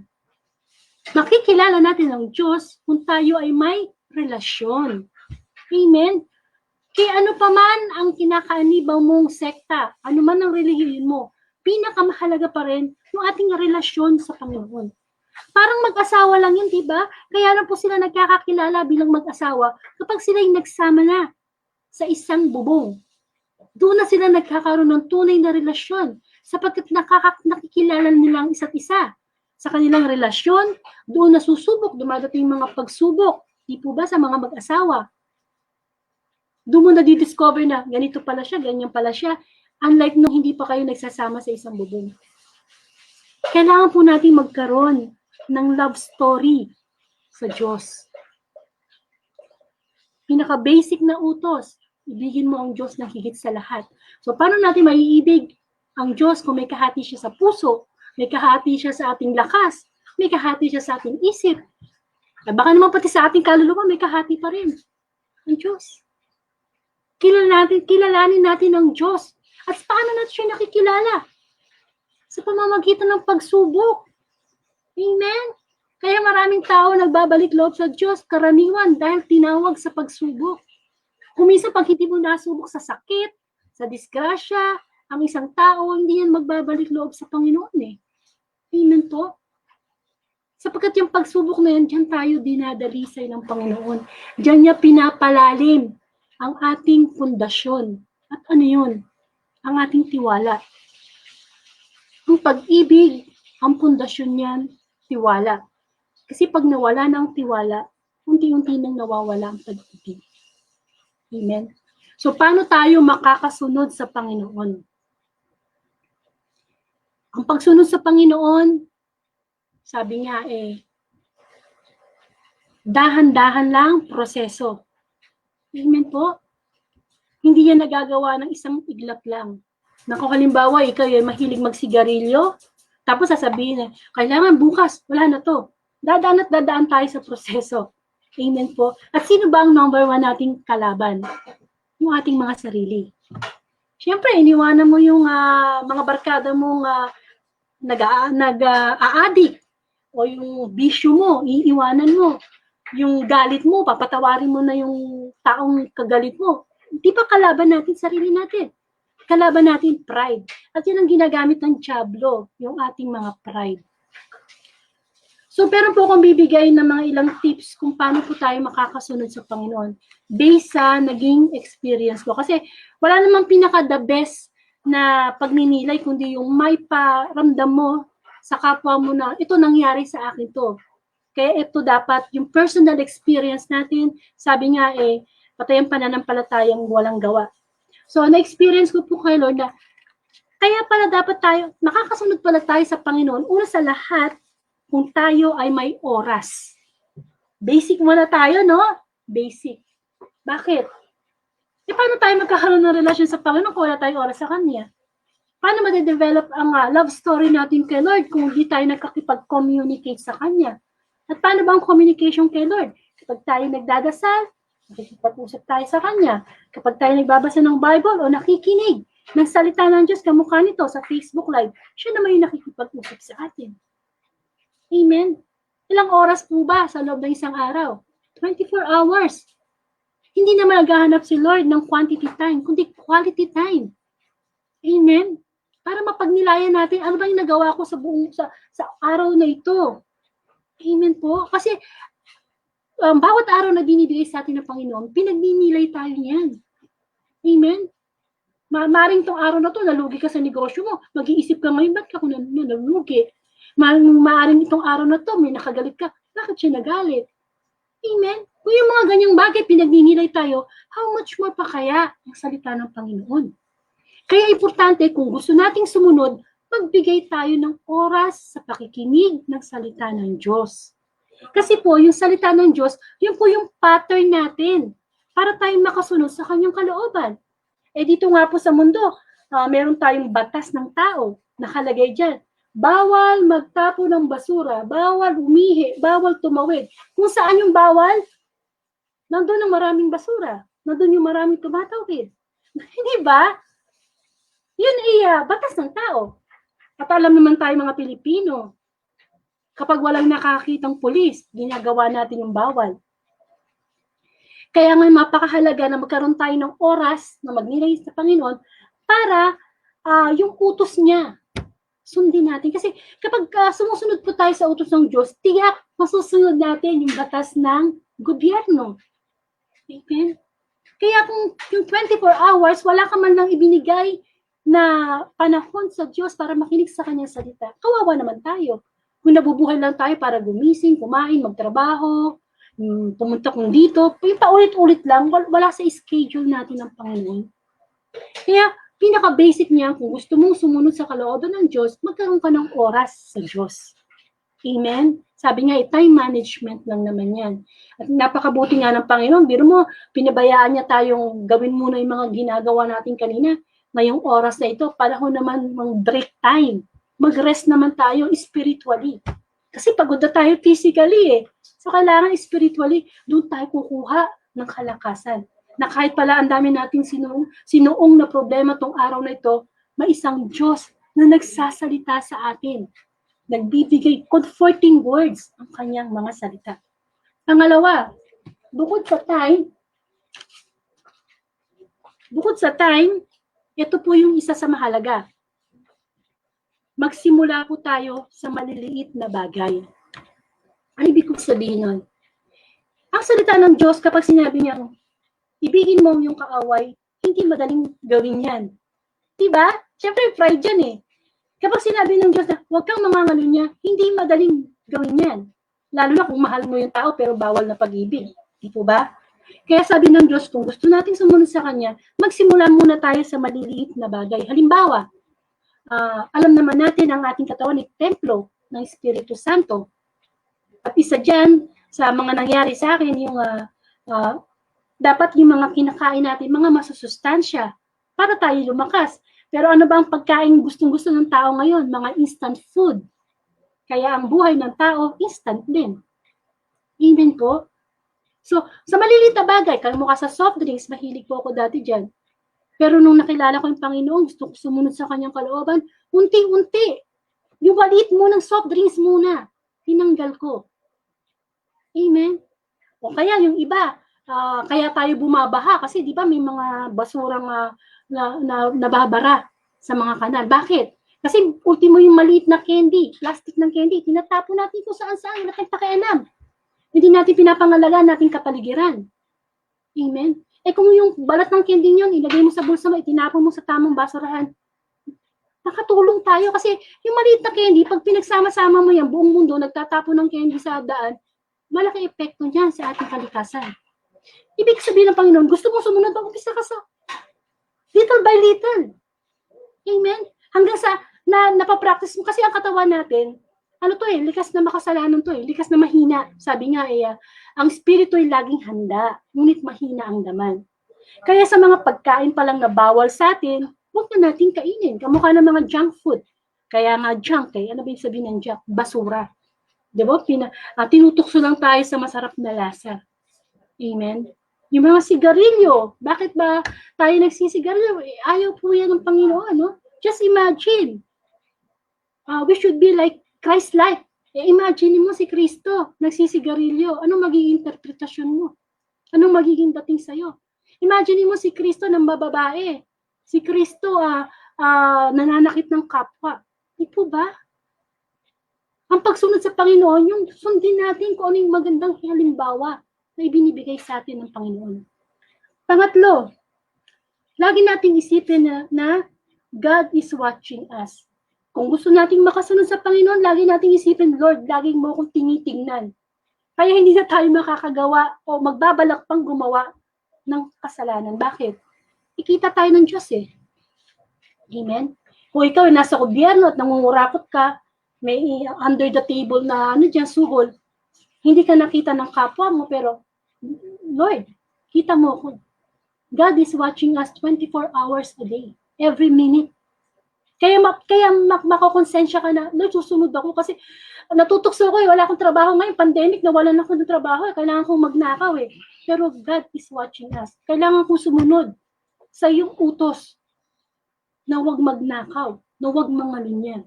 Makikilala natin ang Diyos kung tayo ay may relasyon. Amen? Kaya ano pa man ang kinakaanibaw mong sekta, ano man ang relihiyon mo, pinakamahalaga pa rin yung ating relasyon sa Panginoon. Parang mag-asawa lang yun, di ba? Kaya na po sila nagkakakilala bilang mag-asawa kapag sila yung nagsama na sa isang bubong. Doon na sila nagkakaroon ng tunay na relasyon sapagkat nakikilala nila ang isa't isa. Sa kanilang relasyon, doon nasusubok, dumadating mga pagsubok. Di po ba sa mga mag-asawa? Doon mo na-discover na ganito pala siya, ganyan pala siya. Unlike nung hindi pa kayo nagsasama sa isang bubong. Kailangan po natin magkaroon ng love story sa Diyos. Pinaka-basic na utos, ibigin mo ang Diyos na higit sa lahat. So, paano natin maiibig ang Diyos kung may kahati siya sa puso, may kahati siya sa ating lakas, may kahati siya sa ating isip. Baka naman pati sa ating kaluluwa, may kahati pa rin ang Diyos. Kilalanin natin ang Diyos. At paano natin siya nakikilala? Sa pamamagitan ng pagsubok. Amen? Kaya maraming tao nagbabalik loob sa Diyos, karaniwan dahil tinawag sa pagsubok. Kuminsan pag hindi mo nasubok sa sakit, sa disgrasya, ang isang tao, hindi yan magbabalik loob sa Panginoon Amen po? Sapagkat yung pagsubok na yan, diyan tayo dinadalisay ng Panginoon. Diyan niya pinapalalim ang ating pundasyon. At ano yun? Ang ating tiwala. Ang pag-ibig, ang pundasyon niyan, tiwala. Kasi pag nawala ng tiwala, unti-unti nang nawawala ang pag-ibig. Amen? So, paano tayo makakasunod sa Panginoon? Ang pagsunod sa Panginoon, sabi nga dahan-dahan lang proseso. Amen po? Hindi yan nagagawa ng isang iglap lang. Halimbawa, ikaw ay mahilig magsigarilyo, tapos sasabihin kailangan bukas, wala na to. Dadaan at dadaan tayo sa proseso. Amen po. At sino ba ang number 1 nating kalaban? Yung ating mga sarili. Siyempre, iniwanan mo yung mga barkada mong nag-a-addict o yung bisyo mo, iiwanan mo. Yung galit mo, papatawarin mo na yung taong kagalit mo. Di ba kalaban natin sarili natin? Kalaban natin pride. At yun ang ginagamit ng Diablo, yung ating mga pride. So, pero po akong bibigay ng mga ilang tips kung paano po tayo makakasunod sa Panginoon based sa naging experience ko. Kasi wala namang pinaka-the best na pagninilay, kundi yung may paramdam mo sa kapwa mo na ito nangyari sa akin to. Kaya ito dapat yung personal experience natin, sabi nga patay ang pananampalatayang walang gawa. So na-experience ko po kay Lord na kaya pala dapat tayo, nakakasunod pala tayo sa Panginoon, una sa lahat, kung tayo ay may oras. Basic muna tayo, no? Basic. Bakit? Paano tayo magkakaroon ng relasyon sa Panginoon kung wala tayong oras sa Kanya? Paano ma-develop ang love story natin kay Lord kung hindi tayo nagkakipag-communicate sa Kanya? At paano ba ang communication kay Lord? Kapag tayo nagdadasal, nakikipag-usap tayo sa Kanya. Kapag tayo nagbabasa ng Bible o nakikinig ng salita ng Diyos, kamukha nito sa Facebook Live, siya naman yung nakikipag-usap sa atin. Amen? Ilang oras po ba sa loob ng isang araw? 24 hours. Hindi naman naghahanap si Lord ng quantity time, kundi quality time. Amen? Para mapagnilayan natin, ano ba yung nagawa ko sa araw na ito? Amen po. Kasi bawat araw na binibigay sa atin ng Panginoon, pinagninilay tayo niyan. Amen? Maring tong araw na to, nalugi ka sa negosyo mo. Mag-iisip ka ngayon, ba't ka ako nalugi? Maring itong araw na to, may nakagalit ka. Bakit siya nagalit? Amen? Kung yung mga ganyang bagay, pinagninilay tayo, how much more pa kaya ang salita ng Panginoon? Kaya importante, kung gusto nating sumunod, magbigay tayo ng oras sa pakikinig ng salita ng Diyos. Kasi po, yung salita ng Diyos, yun po yung pattern natin para tayong makasunod sa kanyang kalooban. Dito nga po sa mundo, meron tayong batas ng tao, nakalagay dyan. Bawal magtapo ng basura, bawal umihi, bawal tumawid. Kung saan yung bawal, nandun ang maraming basura, nandun yung maraming tumatawid. Hindi ba? Yun ay batas ng tao. At alam naman tayo mga Pilipino, kapag walang nakakitang pulis, ginagawa natin yung bawal. Kaya ngayon mapakahalaga na magkaroon tayo ng oras na magnilay sa Panginoon para yung utos niya, sundin natin. Kasi kapag sumusunod po tayo sa utos ng Diyos, tiyak masusunod natin yung batas ng gobyerno. Amen? Kaya kung yung 24 hours, wala ka man lang ibinigay na panahon sa Diyos para makinig sa kanyang salita, kawawa naman tayo. Kung nabubuhay lang tayo para gumising, kumain, magtrabaho, pumunta kung dito, yung paulit-ulit lang, wala sa schedule natin ng Panginoon. Kaya, pinaka-basic niya, kung gusto mong sumunod sa kalooban ng Diyos, magkaroon ka ng oras sa Diyos. Amen? Sabi nga, time management lang naman yan. At napakabuti nga ng Panginoon, biro mo, pinabayaan niya tayong gawin muna yung mga ginagawa natin kanina. Ngayong oras na ito, panahon naman ng break time. Mag-rest naman tayo spiritually. Kasi pagod na tayo physically So kailangan spiritually, doon tayo kukuha ng kalakasan. Na kahit pala ang dami nating sinuong na problema tong araw na ito, may isang Diyos na nagsasalita sa atin. Nagbibigay comforting words ang kanyang mga salita. Pangalawa, bukod sa time, ito po yung isa sa mahalaga. Magsimula po tayo sa maliliit na bagay. Ano ibig kong sabihin nun? Ang salita ng Diyos, kapag sinabi niya, ibigin mo yung kaaway, hindi madaling gawin yan. Diba? Siyempre, pride yan eh. Kapag sinabi ng Diyos na huwag kang mangangalo niya, hindi madaling gawin yan. Lalo na kung mahal mo yung tao pero bawal na pag-ibig. Di po ba? Kaya sabi ng Diyos, kung gusto nating sumunod sa Kanya, magsimula muna tayo sa maliliit na bagay. Halimbawa, alam naman natin ang ating katawan ay templo ng Espiritu Santo. At isa dyan, sa mga nangyari sa akin, yung dapat yung mga kinakain natin, mga masusustansya, para tayo lumakas. Pero ano ba ang pagkain gustong-gusto ng tao ngayon? Mga instant food. Kaya ang buhay ng tao, instant din. Amen po. So, sa maliliit na bagay, kalmukha sa soft drinks, mahilig po ako dati dyan. Pero nung nakilala ko yung Panginoon, gusto ko sumunod sa kanyang kalooban, unti-unti. Yung maliit mo ng soft drinks muna, tinanggal ko. Amen. O kaya yung iba, kaya tayo bumabaha kasi di ba may mga basurang nababara sa mga kanal. Bakit? Kasi ultimo yung maliit na candy, plastic ng candy, tinatapon natin kung saan-saan, natin pakialam. Hindi natin pinapangalagaan nating kapaligiran. Amen. Kung yung balat ng candy nyo, ilagay mo sa bulsa mo, itinapon mo sa tamang basurahan, nakatulong tayo kasi yung maliit na candy, pag pinagsama-sama mo yan, buong mundo nagtatapon ng candy sa daan, malaki epekto niyan sa ating kalikasan. Ibig sabihin ng Panginoon, gusto mong sumunod, mag-umpisa ka sa little by little. Amen? Hanggang sa napapractice mo. Kasi ang katawan natin, ano to likas na makasalanan to likas na mahina. Sabi nga ang spirito ay laging handa, ngunit mahina ang daman. Kaya sa mga pagkain pa lang na bawal sa atin, huwag na natin kainin. Kamukha ng mga junk food. Kaya nga junk ano ba yung sabihin ng junk? Basura. Diba? Tinutukso lang tayo sa masarap na lasa. Amen? Yung mga sigarilyo, bakit ba tayo nagsisigarilyo? Ayaw po yan ng Panginoon, no? Just imagine. We should be like Christ-like. Imagine mo si Kristo, nagsisigarilyo. Anong magiging interpretasyon mo? Anong magiging dating sa'yo? Imagine mo si Kristo ng bababae. Si Kristo nananakit ng kapwa. Di po ba? Ang pagsunod sa Panginoon, yung sundin natin kung ano yung magandang halimbawa na ibinibigay sa atin ng Panginoon. Pangatlo, lagi nating isipin na God is watching us. Kung gusto nating makasunod sa Panginoon, lagi nating isipin, Lord, laging mo akong tinitingnan. Kaya hindi na tayo makakagawa o magbabalak pang gumawa ng kasalanan. Bakit? Ikita tayo ng Diyos Amen? Kung ikaw ay nasa gobyerno at nangungurakot ka, may under the table na suhol, hindi ka nakita ng kapwa mo, pero Lord, kita mo ako. God is watching us 24 hours a day, every minute. Kaya makakonsensya ka na, Lord, susunod ako kasi natutokso ko wala akong trabaho ngayon, pandemic, nawalan ako ng trabaho, kailangan kong magnakaw Pero God is watching us. Kailangan kong sumunod sa iyong utos na huwag magnakaw, na huwag mangalunya.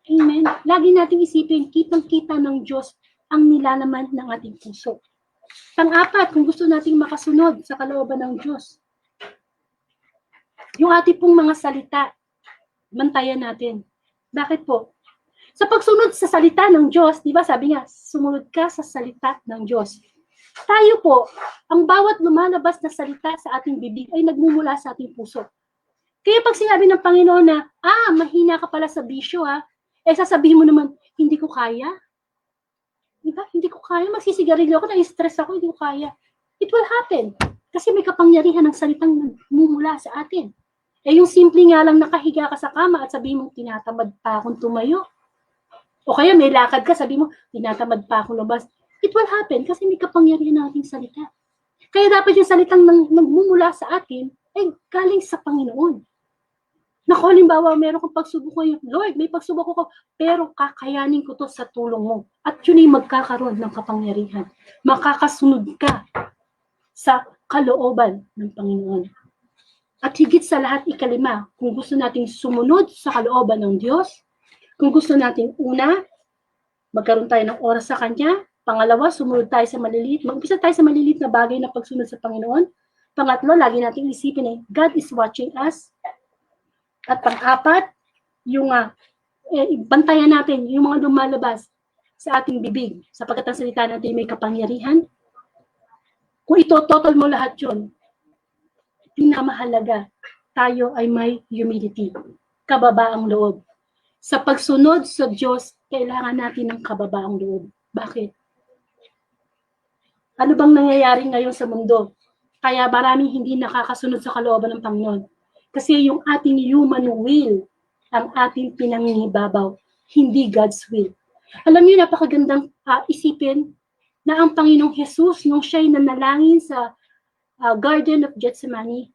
Amen? Lagi nating isipin, kitang-kita ng Diyos ang nilalaman ng ating puso. Pang-apat, kung gusto nating makasunod sa kalooban ng Diyos, yung ating pong mga salita, bantayan natin. Bakit po? Sa pagsunod sa salita ng Diyos, di ba sabi nga, sumunod ka sa salita ng Diyos. Tayo po, ang bawat lumalabas na salita sa ating bibig ay nagmumula sa ating puso. Kaya pag sinabi ng Panginoon na, mahina ka pala sa bisyo sasabihin mo naman, hindi ko kaya. Diba? Hindi ko kaya, magsisigarilyo ako, na-stress ako, hindi ko kaya. It will happen. Kasi may kapangyarihan ng salitang nagmumula sa atin. Yung simple nga lang nakahiga ka sa kama at sabihin mo, tinatamad pa akong tumayo. O kaya may lakad ka, sabihin mo, tinatamad pa akong labas. It will happen kasi may kapangyarihan ng ating salita. Kaya dapat yung salitang nagmumula sa atin ay galing sa Panginoon. Naku, halimbawa, meron kong pagsubok ko Lord, may pagsubok ko, pero kakayanin ko to sa tulong mo. At yun ay magkakaroon ng kapangyarihan. Makakasunod ka sa kalooban ng Panginoon. At higit sa lahat, ikalima, kung gusto nating sumunod sa kalooban ng Diyos, kung gusto nating una, magkaroon tayo ng oras sa Kanya. Pangalawa, sumunod tayo sa maliliit. Mag-umpisa tayo sa maliliit na bagay na pagsunod sa Panginoon. Pangatlo, lagi nating isipin God is watching us. At pang-apat, yung bantayan natin yung mga lumalabas sa ating bibig sapagkat ang salita natin may kapangyarihan. Kung ito-total mo lahat yun, pinamahalaga, tayo ay may humility, kababaang loob. Sa pagsunod sa Diyos, kailangan natin ng kababaang loob. Bakit? Ano bang nangyayari ngayon sa mundo? Kaya maraming hindi nakakasunod sa kalooban ng Panginoon. Kasi yung ating human will, ang ating pinangingibabaw, hindi God's will. Alam niyo, napakagandang isipin na ang Panginoong Jesus, nung siya'y nanalangin sa Garden of Gethsemane,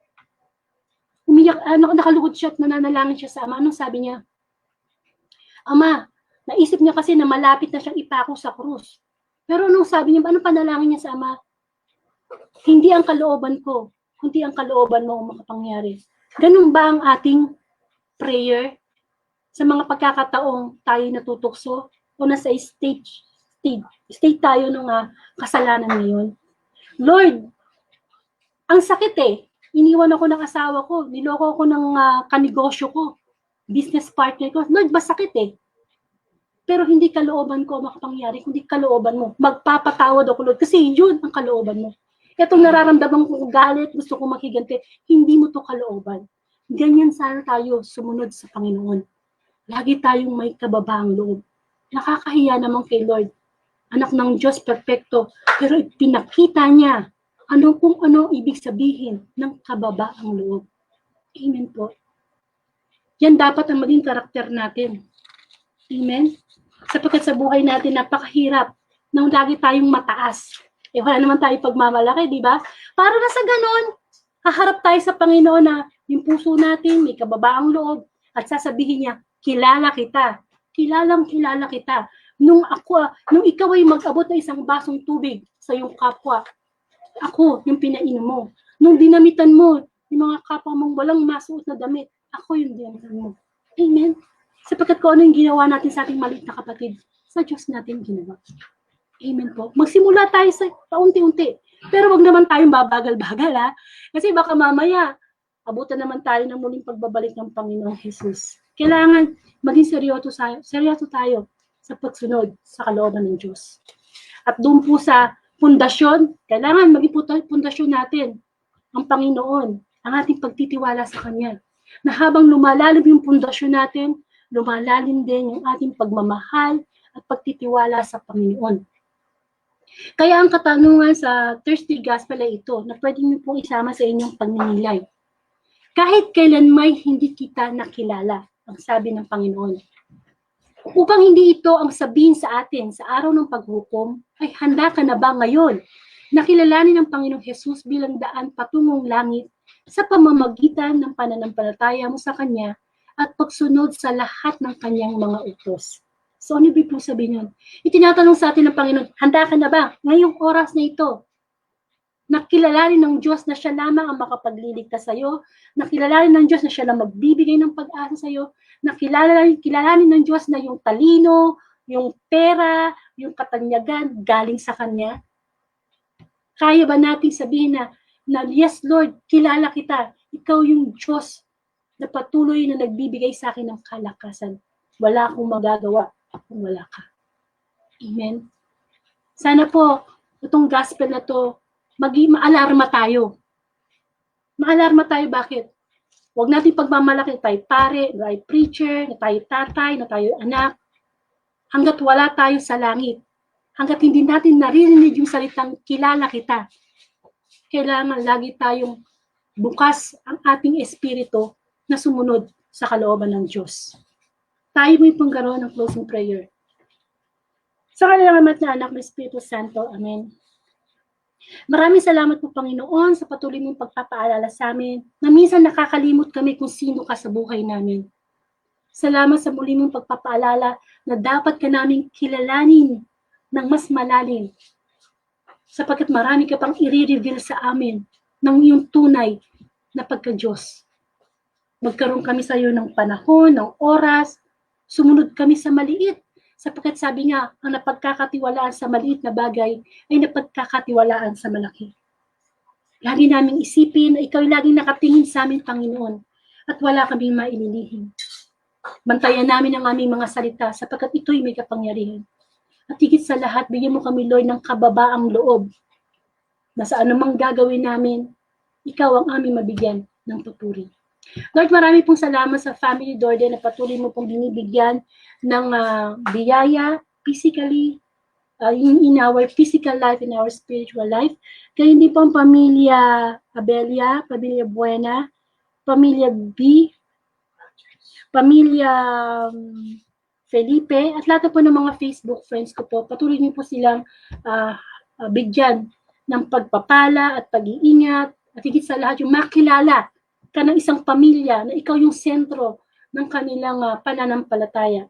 umiyak, nakaluhod siya at nananalangin siya sa Ama. Anong sabi niya? Ama, naisip niya kasi na malapit na siyang ipako sa krus. Pero nung sabi niya, anong panalangin niya sa Ama? Hindi ang kalooban ko, kundi ang kalooban mo ang makapangyari. Ganun ba ang ating prayer sa mga pagkakataong tayo natutukso o nasa state tayo ng kasalanan ngayon? Lord, ang sakit iniwan ako ng asawa ko, niloko ako ng kanegosyo ko, business partner ko. Lord, masakit Pero hindi kalooban ko makapangyari, kundi kalooban mo. Magpapatawad ako, Lord, kasi yun ang kalooban mo. Itong nararamdaman ko galit, gusto ko makiganti, hindi mo to kalooban. Ganyan sana tayo sumunod sa Panginoon. Lagi tayong may kababaang loob. Nakakahiya naman kay Lord. Anak ng Diyos, perfecto. Pero pinakita niya kung ano ibig sabihin ng kababaang loob. Amen po. Yan dapat ang maging karakter natin. Amen? Sapagkat sa buhay natin, napakahirap nang lagi tayong mataas. Wala naman tayo pagmamalaki, di ba? Para na sa ganon, haharap tayo sa Panginoon na yung puso natin, may kababaang loob, at sasabihin niya, kilala kita. Kilala kita. Nung ikaw ay mag-abot ng isang basong tubig sa iyong kapwa, ako yung pinainom mo. Nung dinamitan mo, yung mga kapwa mong walang masuot na damit, ako yung dinamitan mo. Amen? Sapagkat kung ano yung ginawa natin sa ating maliit na kapatid, sa Diyos natin ginawa. Amen po. Magsimula tayo sa paunti-unti. Pero wag naman tayong babagal-bagal, ha? Kasi baka mamaya, abutan naman tayo ng muling pagbabalik ng Panginoong Jesus. Kailangan maging seryoso tayo sa pagsunod sa kalooban ng Diyos. At doon po sa pundasyon, kailangan maging pundasyon natin ang Panginoon, ang ating pagtitiwala sa Kanya. Na habang lumalalim yung pundasyon natin, lumalalim din yung ating pagmamahal at pagtitiwala sa Panginoon. Kaya ang katanungan sa Thursday Gospel ay ito, na pwede niyo pong isama sa inyong pagninilay. Kahit kailan may hindi kita nakilala, ang sabi ng Panginoon. Upang hindi ito ang sabihin sa atin sa araw ng paghukom, ay handa ka na ba ngayon na kilalanin ng Panginoong Jesus bilang daan patungong langit sa pamamagitan ng pananampalataya mo sa Kanya at pagsunod sa lahat ng Kanyang mga utos. So ano ibig po sabihin yun? Itinatanong sa atin ng Panginoon, handa ka na ba ngayong oras na ito? Nakilalanin ng Diyos na siya lamang ang makapagliligtas sa iyo, nakilalanin ng Diyos na siya lang magbibigay ng pag-asa sa iyo, kilalanin ng Diyos na yung talino, yung pera, yung katanyagan galing sa Kanya. Kaya ba natin sabihin na yes Lord, kilala kita, ikaw yung Diyos na patuloy na nagbibigay sa akin ng kalakasan. Wala akong magagawa kung wala ka. Amen. Sana po, itong gospel na to, maalarma tayo. Maalarma tayo, bakit? Huwag natin pagmamalaki tayo pare, na tayo preacher, na tayo tatay, na tayo anak. Hanggat wala tayo sa langit. Hanggat hindi natin naririnig yung salitang kilala kita. Kailangan lagi tayong bukas ang ating espiritu na sumunod sa kalooban ng Diyos. Tayo mo yung pangkaroon ng closing prayer. Sa kanilang amat na anak ng Espiritu Santo. Amen. Maraming salamat po Panginoon sa patuloy mong pagpapaalala sa amin na minsan nakakalimot kami kung sino ka sa buhay namin. Salamat sa muli mong pagpapaalala na dapat ka namin kilalanin ng mas malalim sapagkat marami ka pang i-reveal sa amin ng iyong tunay na pagka-Diyos. Magkaroon kami sa iyo ng panahon, ng oras, sumunod kami sa maliit. Sapagkat sabi nga, ang napagkakatiwalaan sa maliit na bagay ay napagkakatiwalaan sa malaki. Lagi naming isipin na ikaw ay laging nakatingin sa amin, Panginoon, at wala kaming maililihim. Bantayan namin ang aming mga salita sapagkat ito'y may kapangyarihan. At higit sa lahat, bigyan mo kami, Lord, ng kababaang loob na sa anumang gagawin namin, ikaw ang aming mabigyan ng papuri. Lord, marami pong salamat sa Family Dorde na patuloy mo pong binibigyan ng biyaya physically, in our physical life, in our spiritual life. Kaya hindi po ang pamilya Abelia, pamilya Buena, pamilya B, pamilya Felipe, at lahat po ng mga Facebook friends ko po, patuloy niyo po silang bigyan ng pagpapala at pag-iingat, at higit sa lahat yung makilala ka ng isang pamilya na ikaw yung sentro ng kanilang pananampalataya.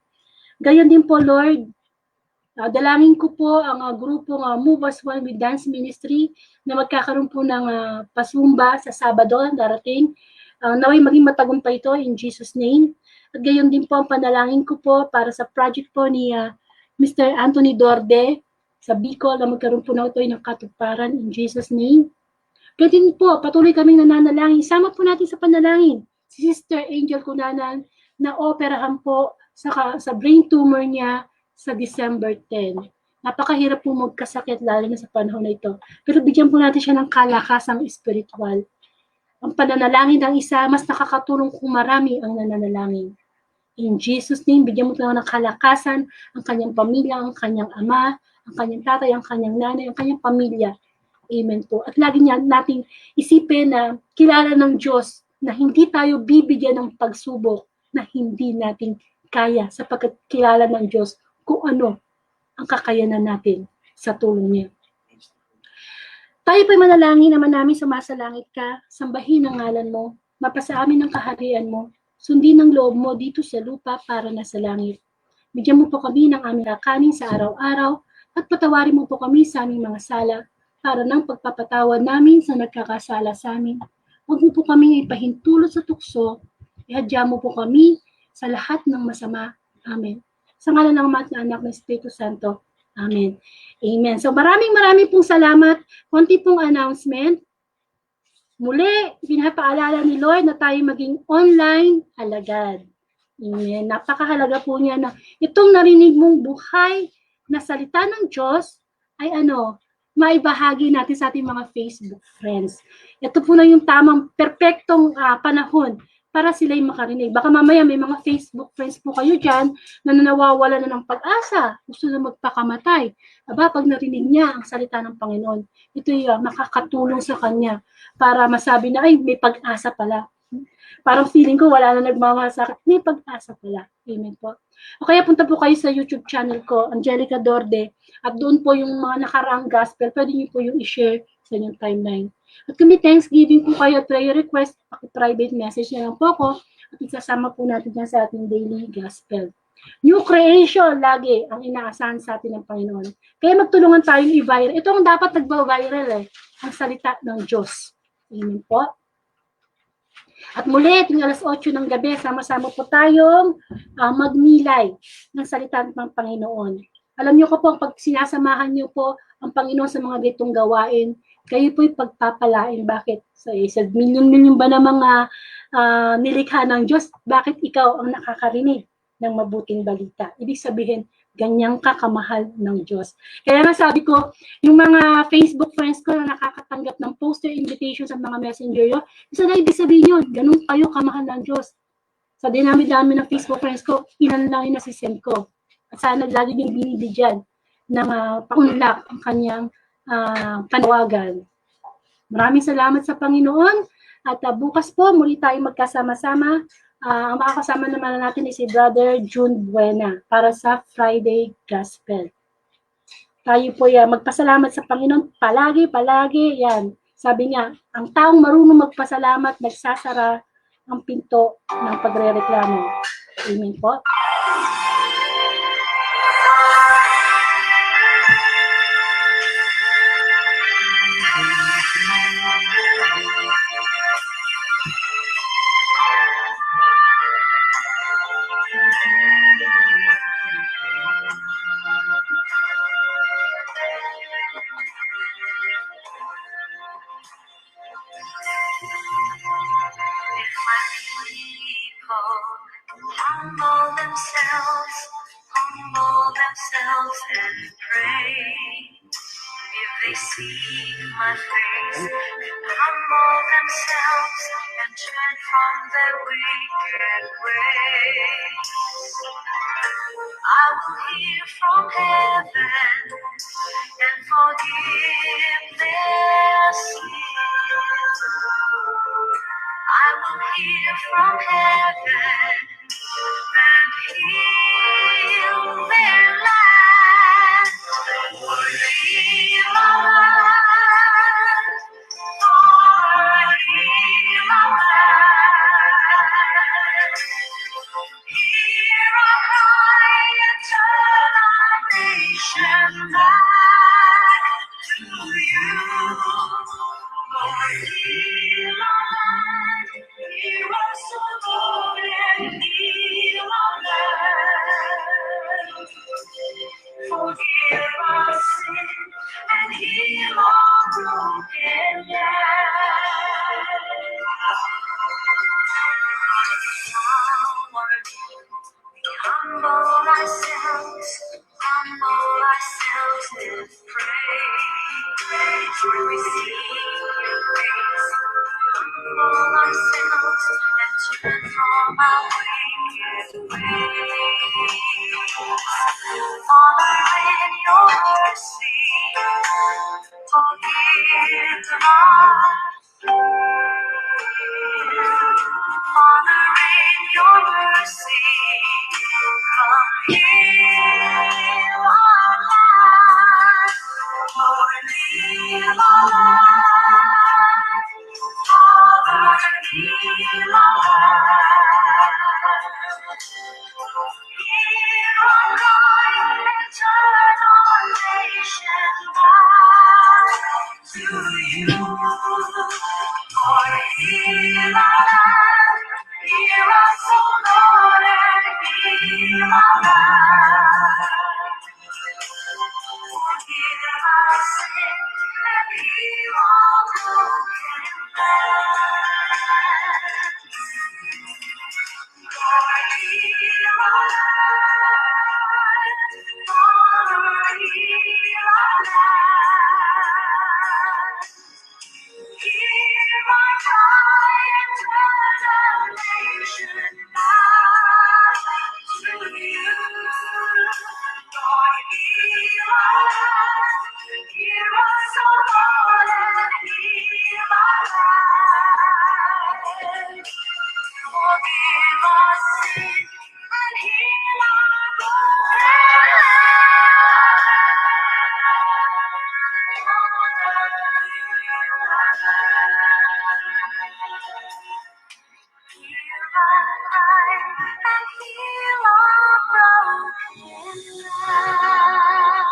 Gayon din po, Lord, dalangin ko po ang grupong Move As One with Dance Ministry na magkakaroon po ng pasumba sa Sabado na darating. Naway maging matagumpay ito in Jesus' name. At gayon din po ang panalangin ko po para sa project po ni Mr. Anthony Dorde sa Bicol na magkaroon po na ito ng katuparan in Jesus' name. Gayon po, patuloy kaming nananalangin. Sama po natin sa panalangin si Sister Angel Cunanan na operahan po sa brain tumor niya sa December 10. Napakahirap po magkasakit lalo na sa panahon na ito. Pero bigyan po natin siya ng kalakasang espiritual. Ang pananalangin ng isa, mas nakakatulong kung marami ang nananalangin. In Jesus' name, bigyan mo tayo ng kalakasan ang kanyang pamilya, ang kanyang ama, ang kanyang tatay, ang kanyang nanay, ang kanyang pamilya. Amen po. At lagi niya nating isipin na kilala ng Diyos na hindi tayo bibigyan ng pagsubok na hindi natin kaya sapagkat kilala ng Diyos kung ano ang kakayanan natin sa tulong niya. Tayo po'y manalangin naman namin sumasalangit ka, sambahin ang ngalan mo, mapasa amin ang kaharian mo, sundin ang loob mo dito sa lupa para na sa langit. Bigyan mo po kami ng aming kakanin sa araw-araw at patawarin mo po kami sa aming mga sala para ng pagpapatawad namin sa nagkakasala sa amin. Huwag mo po kami ipahintulot sa tukso, ihadya mo po kami sa lahat ng masama. Amen. Sa ngalan ng Ama at ng Anak ng Espiritu Santo. Amen. Amen. So maraming pong salamat. Konti pong announcement. Muli, pinapaalala ni Lord na tayo maging online alagad. Amen. Napakahalaga po niya na itong narinig mong buhay na salita ng Diyos ay maibahagi natin sa ating mga Facebook friends. Ito po na yung tamang, perpektong panahon para sila'y makarinig. Baka mamaya may mga Facebook friends po kayo dyan na nawawala na ng pag-asa, gusto na magpakamatay. Aba, pag narinig niya ang salita ng Panginoon, ito yung makakatulong sa kanya para masabi na, ay, may pag-asa pala. Parang feeling ko wala na nagmamahasakit, may pag-asa pala. Amen po. O kaya punta po kayo sa YouTube channel ko, Angelica Dorde, at doon po yung mga nakaraang gospel, pwede niyo po yung i-share sa inyong timeline. At kung may Thanksgiving po kayo at prayer request, private message na lang po ako at isasama po natin yan sa ating daily gospel. New creation lagi ang inaasahan sa atin ng Panginoon. Kaya magtulungan tayong i-viral. Ito ang dapat nagba-viral ang salita ng Diyos. Amen po. At muli, tuwing alas 8 ng gabi, sama-sama po tayong magnilay ng salita ng Panginoon. Alam niyo ko po, pag sinasamahan niyo po ang Panginoon sa mga gitong gawain, kayo po'y pagpapalain. Bakit? Sa milyon-milyon ba na mga nilikha ng Diyos, bakit ikaw ang nakakarinig ng mabuting balita? Ibig sabihin, ganyang kakamahal ng Diyos. Kaya nga sabi ko, yung mga Facebook friends ko na nakakatanggap ng poster invitation sa mga messenger yun, isa na ibig sabihin yun, ganun kayo kamahal ng Diyos. Sa dinami-dami ng Facebook friends ko, ilan lang yung nasisend ko. At sana lagi yung binibigyan ng paunlak ang kanyang panawagan. Maraming salamat sa Panginoon at bukas po muli tayong magkasama-sama. Ang makakasama naman natin is si Brother June Buena para sa Friday Gospel. Tayo po magpasalamat sa Panginoon palagi, yan. Sabi niya, ang taong marunong magpasalamat, nagsasara ang pinto ng pagrereklamo. Amen po. Humble themselves and pray. If they seek my face, humble themselves and turn from their wicked ways, I will hear from heaven and forgive their sins. I will hear from heaven and heal their land. Lord, heal our land. Lord, heal our land. Hear our cry and turn our nation mercy. Forgive my Father, in your mercy, come heal our land. Lord, heal our land. Father, heal our land. Hear our cry and turn our nation back to you. Lord, heal our land. Hear us, O Lord, and heal our land. Forgive our sin and heal our broken land. Lord, heal our land. Lord, heal our land. Hear our cry and turn our nation back to you. Lord, heal our land. Hear us, O Lord, and heal our land. Forgive our sin and heal our broken Heal our life and heal our broken land.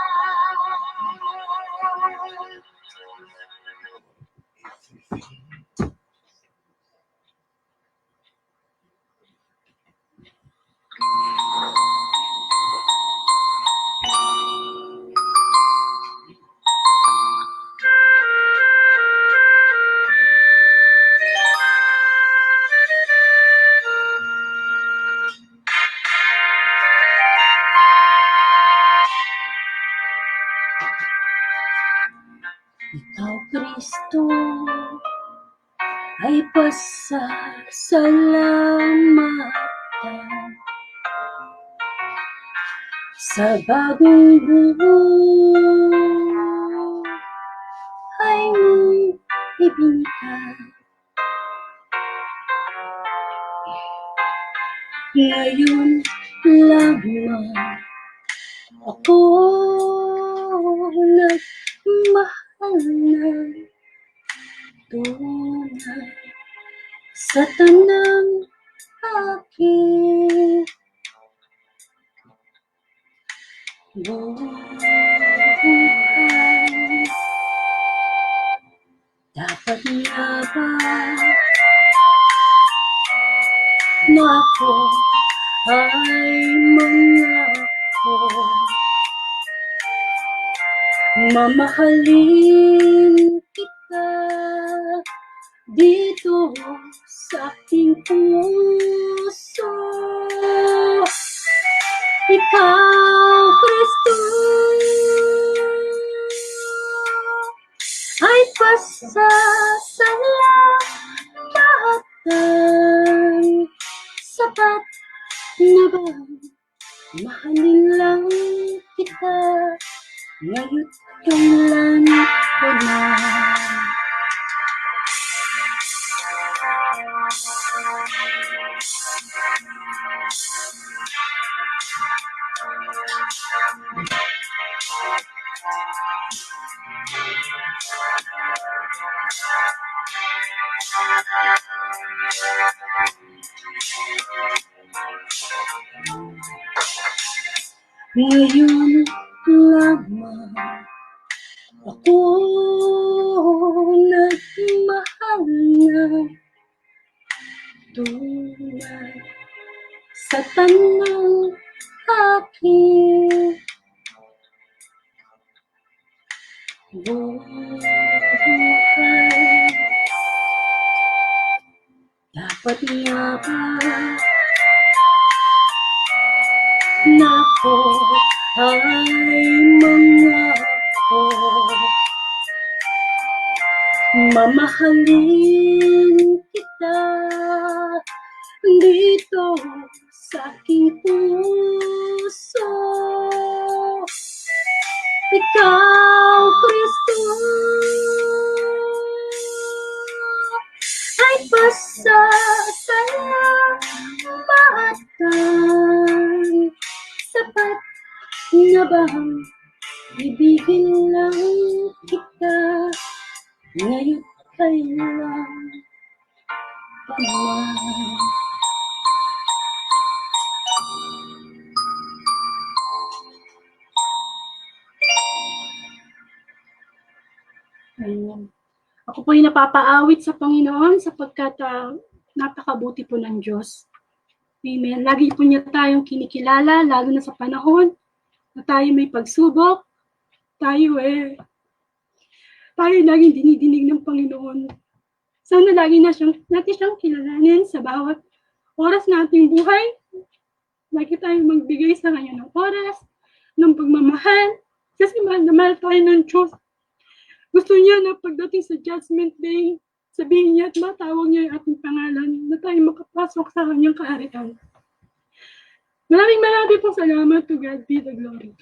Ikaw, Kristo, ay pasasalamatan sa bagong buhay mong ibinigay. Ngayon lamang ako nagmahal ng tunay sa tanang aking buhay. Dapat nga ba na ako ay mangako mamahalin kita dito sa aking puso? Ikaw, Kristo, ay pasasalamatan. Sapat na ba mahalin lang kita ngayon kailan ko na? Ngayon lamang ako nagmahal ng tunay sa tanang aking buhay. Dapat nga ba na ako ay mangako mamahalin kita dito sa aking puso? Ikaw, Kristo, ay pasasalamatan. Sapat na bang ibigin lang kita ngayon kailan, Ama? Ayun. Ako po ay napapaawit sa Panginoon sapagkat napakabuti po ng Diyos. Amen. Lagi po niya tayong kinikilala, lalo na sa panahon na tayo may pagsubok, tayo laging dinidinig ng Panginoon. Sana lagi natin siyang kilalanin sa bawat oras nating buhay. Lagi tayong magbigay sa Kanya ng oras, ng pagmamahal, kasi mahal na mahal tayo ng Diyos. Gusto niya na pagdating sa Judgment Day, sabihin niya at matawag niya yung ating pangalan na tayo makapasok sa Kanyang kaharian. Maraming pong salamat. To God be the glory.